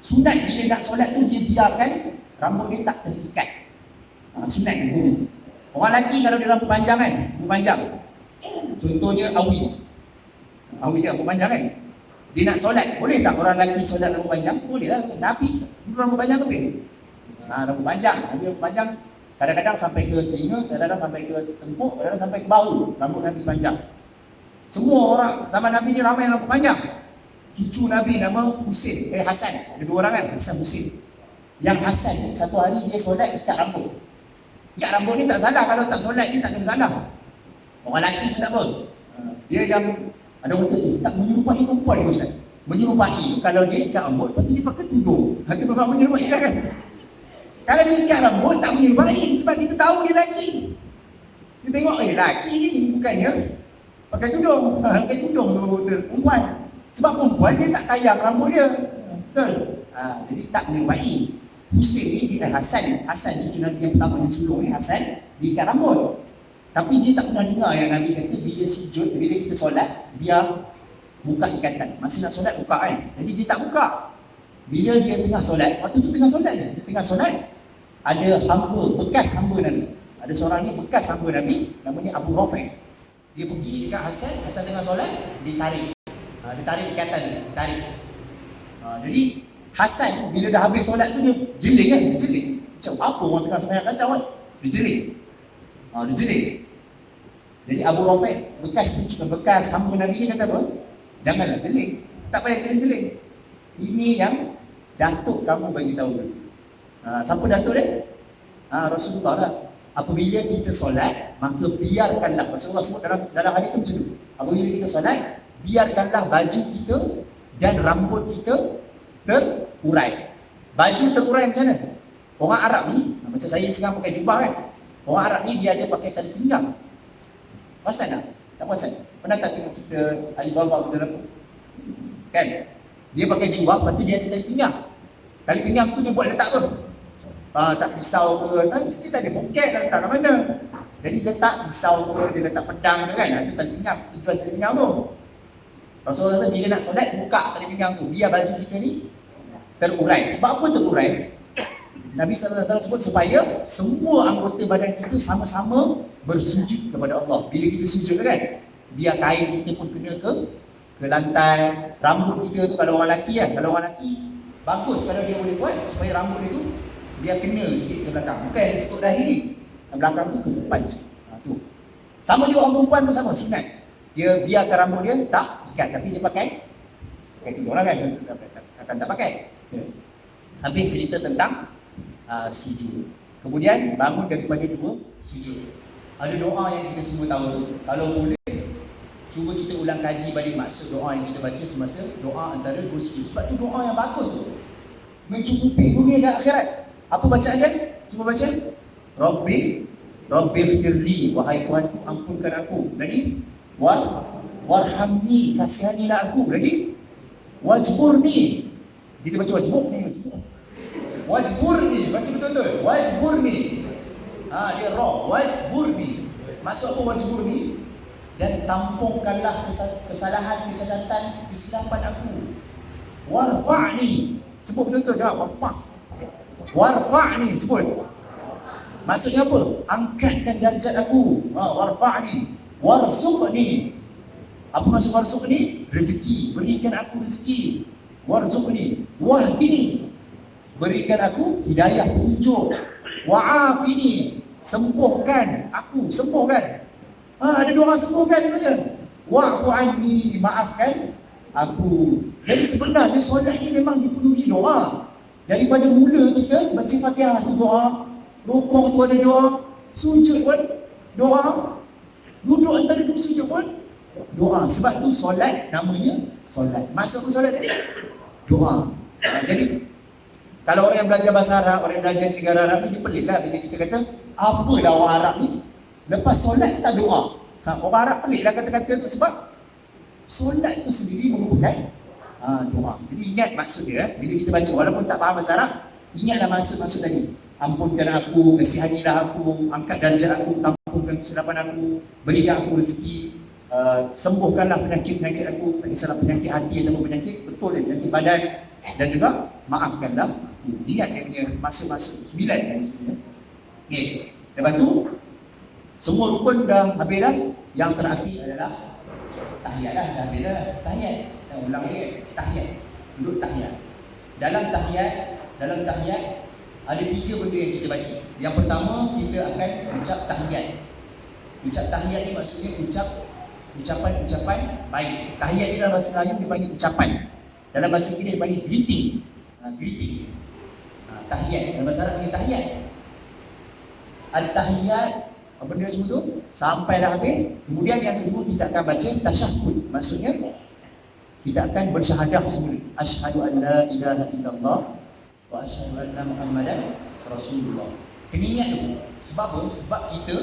sunat bila nak solat tu dia biarkan rambut dia tak terikat. Sunat ni. Orang lelaki kalau dia rambut panjang kan, rambut panjang. Contohnya Awi dia rambut panjang kan. Dia nak solat, boleh tak orang lelaki solat rambut panjang? Boleh lah. Nabi rambut panjang ke? Rambut panjang. Nabi rambut panjang kadang-kadang sampai ke telinga, kadang-kadang sampai ke tengkuk, kadang-kadang sampai ke bahu. Rambut Nabi panjang. Semua orang zaman Nabi ni ramai rambut panjang. Cucu Nabi nama Hasan. Ada 2 orang kan, Hasan Husin. Yang Hasan ni satu hari dia solat ikat rambut. Ikat rambut ni tak salah, kalau tak solat ni tak kena salah. Orang lelaki pun tak apa. Dia yang ada orang tu tak menyerupai perempuan ni Ustaz. Menyerupai kalau dia ikat rambut, lepas tu dia pakai tudung. Itu memang menyerupai lah kan. Kalau dia ikat rambut tak menyerupai sebab kita tahu dia lelaki. Kita tengok lelaki ni bukannya pakai tudung. Pakai tudung tu perempuan. Sebab perempuan dia tak tayang rambut dia. Betul? Jadi tak menyerupai. Husin ni dia Hasan cucu Nabi yang pertama yang sulung ni Hasan diikat rambut. Tapi dia tak pernah dengar yang Nabi kata bila sujud, bila kita solat, biar buka ikatan. Masa nak solat buka kan. Jadi dia tak buka. Bila dia tengah solat, waktu tu tengah solat dia tengah solat, ada hamba, bekas hamba Nabi. Ada seorang ni bekas hamba Nabi, namanya Abu Rafi. Dia pergi dekat Hasan tengah solat, dia tarik ikatan dia, tarik. Jadi Hasan bila dah habis solat tu dia jeling kan, macam apa orang tengah sembahyang kacau kan. Dia jeling. Jadi Abu Rafi bekas hamba Nabi ni kata apa? Janganlah jeling. Tak payah jeling-jeling. Ini yang datuk kamu bagi tahu. Siapa datuk dia? Rasulullah lah. Apabila kita solat, maka biarkanlah, Rasulullah sebut dalam hadis tu macam tu. Apabila kita solat, biarkanlah baju kita dan rambut kita terurai. Baju terurai macam mana? Orang Arab ni, macam saya sekarang pakai jubah kan. Orang Arab ni dia ada pakai tali pinggang. Perasan tak? Tak perasan? Pernah tak tengok cerita Alibaba betul apa? Kan? Dia pakai jubah, lepas tu dia ada tali pinggang. Tali pinggang tu dia buat letak apa? Tak pisau ke, dia tak ada poket, tak letak kat mana. Jadi letak pisau ke, dia letak pedang ke kan. Itu tali pinggang, tujuan tali pinggang tu. Rasulullah kata bila nak solat, buka tali pinggang tu. Biar baju kita ni terurai. Sebab apa terurai? Nabi SAW sebut supaya semua anggota badan kita sama-sama bersujud kepada Allah. Bila kita sujud kan, biar kain kita pun kena ke lantai. Rambut kita tu kalau orang lelaki kan, kalau orang lelaki bagus kalau dia boleh buat supaya rambut dia tu biar kena sikit ke belakang. Bukan tutup dahi ni, belakang tu ke depan sikit. Tu. Sama juga orang perempuan pun sama, sunat. Dia biarkan rambut dia tak ikat, tapi dia pakai tudung lah kan, akan tak pakai. Habis cerita tentang sujud. Kemudian bangun daripada 2 sujud. Ada doa yang kita semua tahu tu. Kalau boleh, cuba kita ulang kaji balik maksud doa yang kita baca semasa doa antara 2 sujud. Sebab tu doa yang bagus tu, mencukupi dunia dan akhirat. Apa bacaannya? Cuba baca. Rabbil firli, wahai Tuhanku ampunkan aku. Lagi warhamni, kasihanilah aku. Lagi wajburni. Kita baca wajbur ni. Wajburni, baca betul-betul. Wajburni. Dia roh. Wajburni. Maksud apa wajburni? Dan tampungkanlah kesalahan, kecacatan, kesilapan aku. Warfa'ni. Sebut betul-betul. Warfa'ni. Sebut. Maksudnya apa? Angkatkan darjat aku. Warfa'ni, warzuqni. Apa maksud warzuqni? Rezeki. Berikan aku rezeki. Warzuqni, wahdini. Berikan aku hidayah petunjuk. Wa'afini. Sembuhkan aku, sembuhkan. Ada dua orang sembuhkan saja. Wa'fu anni, maafkan aku. Jadi sebenarnya solat ni memang dipenuhi doa. Daripada mula kita baca Fatihah tu doa, rukuk tu ada doa, sujud pun doa, duduk antara dua sujud pun doa. Sebab tu solat namanya solat. Masuk ke solat tadi doa. Jadi kalau orang yang belajar bahasa Arab, orang yang belajar di negara Arab ni, dia pelik lah bila kita kata apa dah orang Arab ni lepas solat tak doa. Orang Arab pelik lah kata-kata tu sebab solat tu sendiri merupakan doa. Jadi ingat maksud dia, bila kita baca walaupun tak faham bahasa Arab, ingatlah maksud tadi. Ampunkan aku, kasihanilah aku, angkat darjat aku, tampunkan kesilapan aku, berikan aku rezeki, sembuhkanlah penyakit-penyakit aku, tak kisahlah penyakit hati atau penyakit betul dia, penyakit badan, dan juga maafkanlah aku. Ingat dia punya maksud-maksud 9 kan. Okay. Lepas tu semua rukun dah habis dah. Yang terakhir adalah tahiyat lah, dah habis dah. Tahiyat. Ulang lagi, tahiyat. Duduk tahiyat. Dalam tahiyat ada 3 benda yang kita baca. Yang pertama, kita akan ucap tahiyat. Ucap tahiyat ni maksudnya ucapan baik. Tahiyat ni dalam bahasa Melayu dipanggil ucapan. Dalam bahasa Inggeris dipanggil greeting. Greeting. Tahiyat. Dalam bahasa Arab ni tahiyat. Al-tahiyat, apa benda semua tu? Sampai dah habis. Kemudian yang kedua, kita akan baca tasyahud. Maksudnya kita akan bersyahadah semula. Asyhadu an la ilaha illallah wa asyhadu anna Muhammadan Rasulullah. Kena ingat tu. Sebab apa? Sebab kita,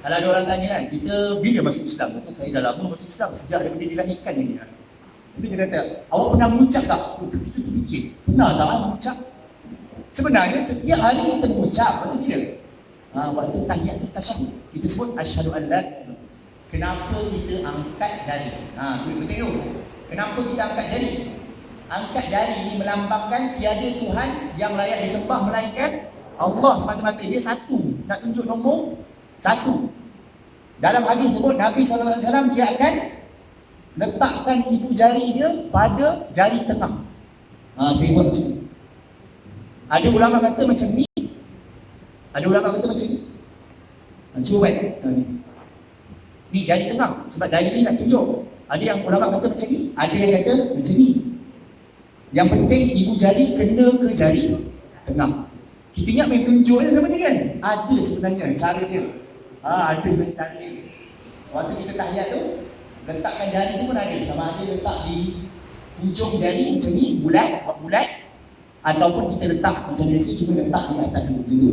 kalau ada orang tanya kan, kita bila masuk Islam? Kata saya dah lama masuk Islam, sejak daripada dilahirkan ni. Tapi dia kata, awak pernah mengucap tak? Kita terfikir, pernah tak mengucap? Sebenarnya setiap hari kita mengucap, betul tidak? Waktu tahiyat kita tasyahud, kita sebut asyhadu an la. Kenapa kita angkat jari? Kita tengok. Kenapa kita angkat jari? Angkat jari ini melambangkan tiada Tuhan yang layak disembah melainkan Allah semata-mata. Dia satu. Nak tunjuk nombor satu. Dalam hadis sebut Nabi SAW dia akan letakkan ibu jari dia pada jari tengah. Saya buat macam ni. Ada ulama kata macam ni. Ada ulama kata macam ni. Cuba buat. Ni jari tengah. Sebab jari ni nak tunjuk. Ada yang ulama kata macam ni. Ada yang kata macam ni. Yang penting ibu jari kena ke jari tengah. Kita ingat main tunjuk je sama dia kan? Ada sebenarnya cara dia. Ada sebenarnya cara dia. Waktu kita tahiyat tu, letakkan jari tu pun ada. Sama ada letak di ujung jari macam ni, bulat, ataupun kita letak macam biasa, cuma letak di atas macam tu.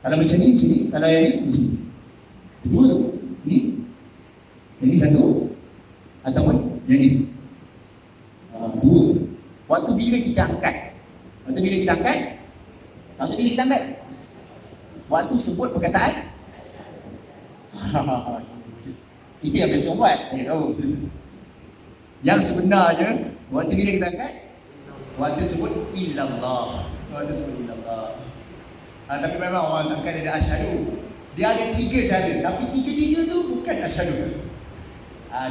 Kalau macam ni, kalau yang ni, macam ni. Kedua tu, ni. Yang ni satu. Ataupun yang ni. Dua. Waktu bila kita angkat. Waktu sebut perkataan. Itu yang biasa buat. Yang sebenarnya, waktu bila kita angkat, waktu sebut illallah. Tapi memang orang sangka dia ada asyhadu. Dia ada 3 cara, tapi 3 tu bukan asyhadu.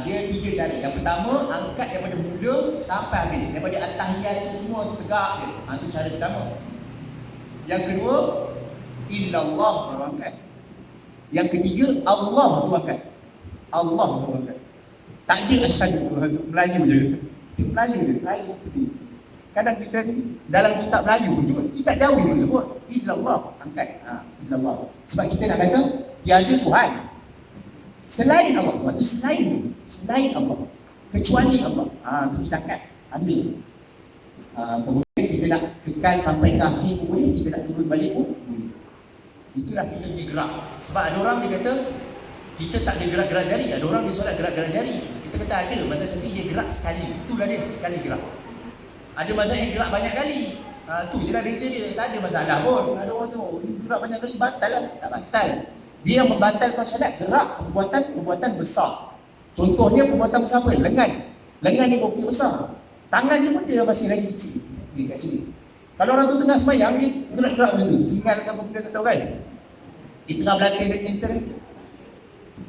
Dia 3 cara. Yang pertama, angkat daripada mula sampai habis. Daripada at-tahiyat tu semua tu tegak je. Itu cara pertama. Yang kedua, illallah baru angkat. Yang ketiga, Allah baru angkat. Tak ada asyhadu, Melayu je. Melayu je. Kadang kita dalam kitab Melayu pun juga, kita jauh pun sebut illallah, angkat. Illallah. Sebab kita nak kata tiada Tuhan selain Allah. Waktu selain Allah, kecuali Allah. Itu kita angkat, ambil. Kemudian kita nak kekal sampai ke akhir pun boleh, kita nak turun balik pun boleh. Itulah kita punya gerak. Sebab ada orang dia kata kita tak ada gerak-gerak jari. Ada orang dia solat gerak-gerak jari. Kita kata ada, mazhab Syafi'i dia gerak sekali. Itulah dia, sekali gerak. Ada mazhab yang gerak banyak kali. Tu je lah beza dia. Tak ada masalah pun. Ada orang tu gerak banyak kali, batal lah. Tak batal. Dia yang membatalkan solat, gerak perbuatan besar. Contohnya perbuatan besar apa? Lengan ni berapa besar. Tangan ni pun dia masih lagi kecil. Ni kat sini. Kalau orang tu tengah sembahyang, dia gerak-gerak dulu. Singalkan komputer tak tahu kan? Di tengah belakang badminton.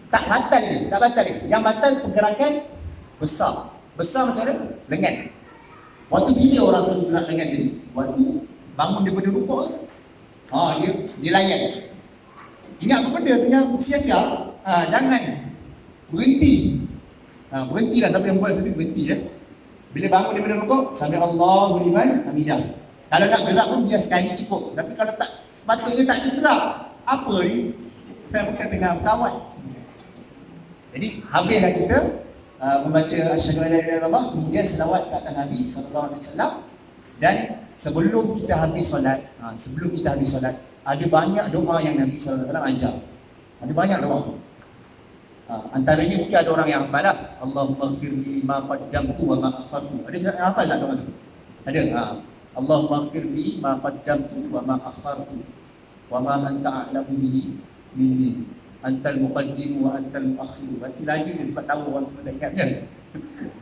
Tak batal dia, tak batal dia. Yang batal pergerakan besar. Besar macam mana? Lengan. Waktu bila orang selalu gerak lengan tadi? Waktu bangun daripada rukuk. Dia layan. Ingat apa benda tengah sia-sia? Jangan berhenti. Berhentilah siapa yang buat tadi, berhenti ya. Bila bangun daripada rukuk, sambil Allahu liman hamidah. Kalau nak gerak pun biar sekali cukup. Tapi kalau tak, sepatutnya tak gerak. Apa ni? Saya bukan tengah berkawan. Jadi habislah kita membaca asyhadu an la ilaha illallah, kemudian selawat ke atas Nabi sallallahu alaihi wasallam. Dan sebelum kita habis solat, ada banyak doa yang Nabi sallallahu alaihi wasallam ajar. Ada banyak doa. Antaranya mungkin ada orang yang hafal lah. Allahumma ighfirli ma qaddamtu wa ma akhartu. Ada siapa yang hafal tak doa tu? Ada. Allahumma ighfirli ma qaddamtu wa ma akhartu wa ma anta a'lamu bihi minni. Antal muqaddim wa antal muakhir. Baca lagi sebab tahu orang tu tak ingat kan.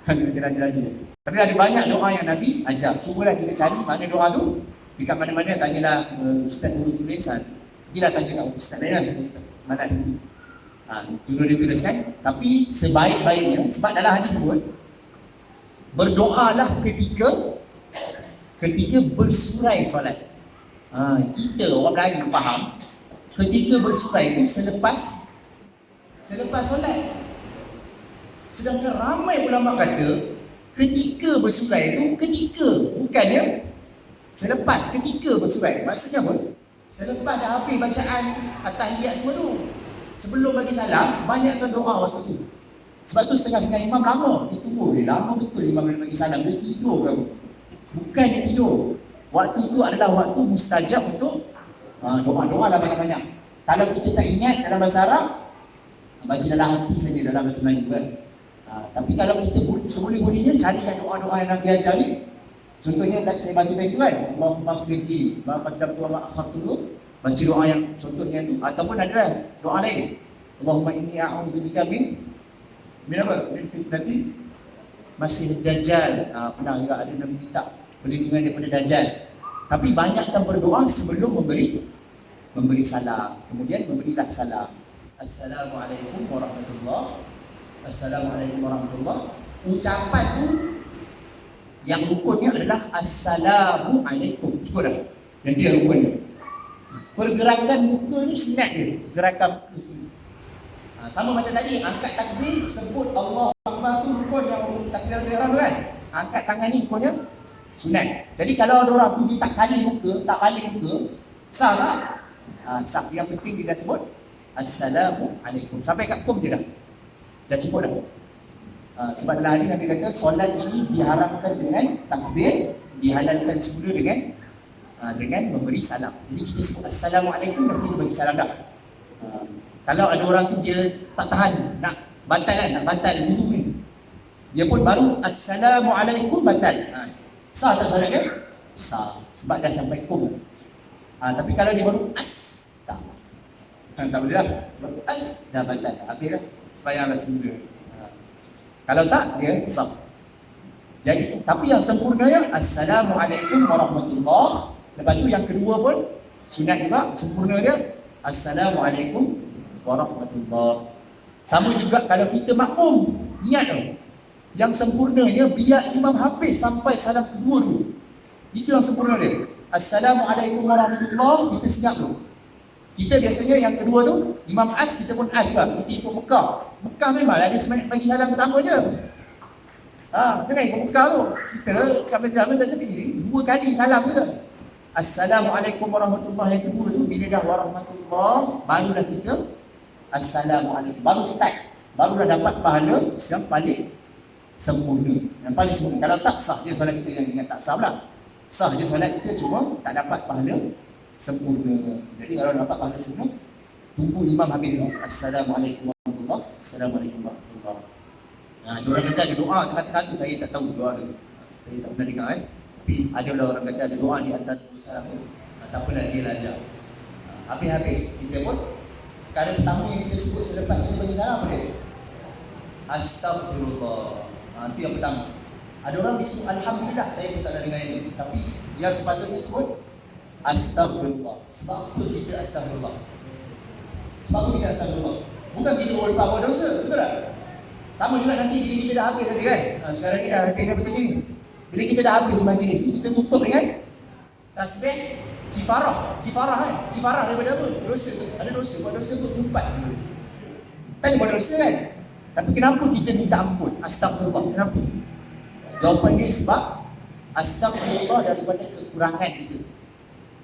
Baca lagi. Tapi ada banyak doa yang Nabi ajar. Cubalah kita cari mana doa tu. Dekat mana-mana tanyalah ustaz guru tulisan. Bila tanya kat ustaz lain mana ni. Dulu dia tuliskan. Tapi sebaik-baiknya, sebab dalam hadis sebut, berdoalah ketika bersurai solat. Kita orang lain faham, ketika bersurai itu selepas solat. Sedangkan ramai ulama kata, ketika bersurai itu bukannya selepas, ketika bersurai. Maksudnya apa? Selepas dah habis bacaan at-tahiyat semua tu. Sebelum bagi salam, banyakkan doa waktu tu. Sebab tu setengah-setengah imam lama. Dia tunggu, lama betul imam dia bagi salam. Dia tidur ke? Bukan dia tidur. Waktu tu adalah waktu mustajab untuk doa-doa lah banyak-banyak. Kalau kita tak ingat dalam bahasa Arab, baca dalam hati saja dalam bahasa Melayu kan. Tapi kalau kita seboleh-bolehnya carikan doa-doa yang Nabi ajar ni. Contohnya saya baca tadi tu kan, Allahumma ighfirli ma qaddamtu wa ma akhartu. Baca doa yang contohnya tu. Ataupun ada doa lain. Allahumma inni a'udzubika min apa? Min fitnati Masih Dajjal. Pernah juga ada Nabi minta perlindungan daripada Dajjal. Tapi banyakkan berdoa sebelum memberi salam. Kemudian memberilah salam. Assalamualaikum warahmatullahi. Assalamualaikum warahmatullahi. Ucapan tu yang rukunnya adalah Assalamualaikum. Cukup dah. Yang dia rukunnya. Pergerakan muka ni sunat dia. Gerakan muka sunat. Sama macam tadi, angkat takbir, sebut Allah Akbar tu rukun yang takbir ihram tu kan. Angkat tangan ni rukunnya sunat. Jadi kalau ada orang tu dia tak paling muka, sah tak? Sah. Yang penting dia dah sebut Assalamualaikum. Sampai kat hukum je dah. Dah cukup dah. Sebab dalam hadis Nabi kata solat ini diharamkan dengan takbir, dihalalkan semula dengan memberi salam. Jadi kita sebut Assalamualaikum dan kita bagi salam dah. Kalau ada orang tu dia tak tahan nak batal wudu ni, dia pun baru Assalamualaikum batal. Sah tak solat dia? Sah. Sebab dah sampai hukum. Tapi kalau dia baru tak boleh dah. Baru dah batal. Habis dah. Sembahyanglah semula. Kalau tak, dia sah. Jadi, tapi yang sempurnanya Assalamualaikum warahmatullahi. Lepas tu yang kedua pun sunat juga, sempurna dia Assalamualaikum warahmatullahi. Sama juga kalau kita makmum, ingat tu, yang sempurnanya biar imam habis sampai salam kedua dulu. Itu yang sempurna dia. Assalamualaikum warahmatullahi, kita senyap dulu. Kita biasanya yang kedua tu, imam as, kita pun as lah. Kita ikut Mekah. Mekah memang ada semangat bagi salam pertama je. Kena ikut Mekah tu. Kita kat zaman saya sendiri, 2 kali salam je. Assalamualaikum warahmatullahi. Yang kedua tu, bila dah warahmatullahi, barulah kita Assalamualaikum. Baru start. Barulah dapat pahala yang paling sempurna. Yang paling sempurna. Kalau tak sah je solat kita, yang ingat tak sah lah. Sah je solat kita, cuma tak dapat pahala sempurna. Jadi kalau dapat pahala sempurna, tunggu imam habis dulu. Assalamualaikum warahmatullahi. Assalamualaikum warahmatullahi. Dia orang kata ada doa tengah-tengah tu, saya tak tahu doa tu. Saya tak pernah dengar kan. Tapi ada orang kata ada doa di atas salam tu. Tak apalah, dia ajar. Habis-habis kita pun perkara pertama yang kita sebut selepas kita bagi salam apa dia? Astaghfirullah. Itu yang pertama. Ada orang disebut Alhamdulillah, saya pun tak ada dengar itu. Tapi yang sepatutnya disebut Astagfirullah. Sebab apa kita Astagfirullah? Sebab apa kita Astagfirullah? Bukan kita lupa buat dosa, betul tak? Sama juga nanti bila kita dah habis tadi kan. Sekarang ni dah habis dah betul ni. Bila kita dah habis majlis ni, kita tutup dengan tasbih kifarah. Kifarah kan? Kifarah daripada apa? Dosa. Ada dosa, buat dosa tu 4 dulu. Kan buat dosa kan? Tapi kenapa kita minta ampun? Astagfirullah. Kenapa? Jawapan dia sebab astagfirullah daripada kekurangan kita.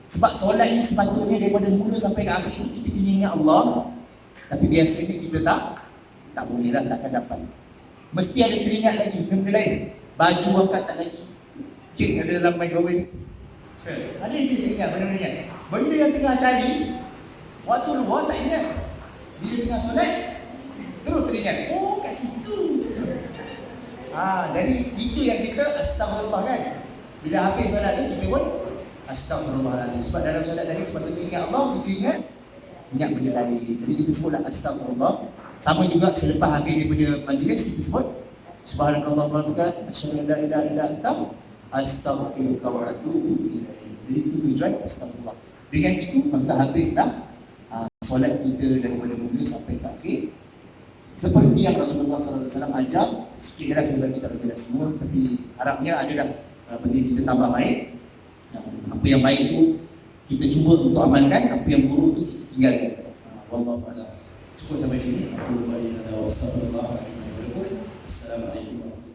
Sebab solat ni sepatutnya daripada mula sampai ke akhir kita kena ingat Allah. Tapi biasanya kita tak boleh lah, takkan dapat. Mesti ada teringat lagi, benda lain. Baju angkat tak lagi. Cik ada dalam microwave. Ada je teringat benda-benda ingat. Benda yang tengah cari, waktu luar tak ingat. Bila tengah solat, terus teringat. Oh kat situ. Jadi itu yang kita astagfirullah kan. Bila habis solat ni kita pun astagfirullahaladzim. Sebab dalam solat tadi sepatutnya ingat Allah, kita ingat benda lain. Jadi kita sebutlah astagfirullah. Sama juga selepas habis daripada majlis kita sebut subhanakallah wa bihamdika asyhadu an la ilaha illa anta astaghfiruka wa atubu ilaik. Jadi itu tujuan astagfirullah. Dengan itu maka habis dah solat kita daripada mula sampai ke akhir. Seperti yang Rasulullah SAW ajar, sekiranya saya bagi tak tidak semua, tapi harapnya ada dah benda kita tambah baik. Apa yang baik itu kita cuba untuk amalkan, apa yang buruk itu kita tinggalkan. Wallahu a'lam. Cukup sampai sini. Aku kembali pada Assalamualaikum warahmatullahi wabarakatuh.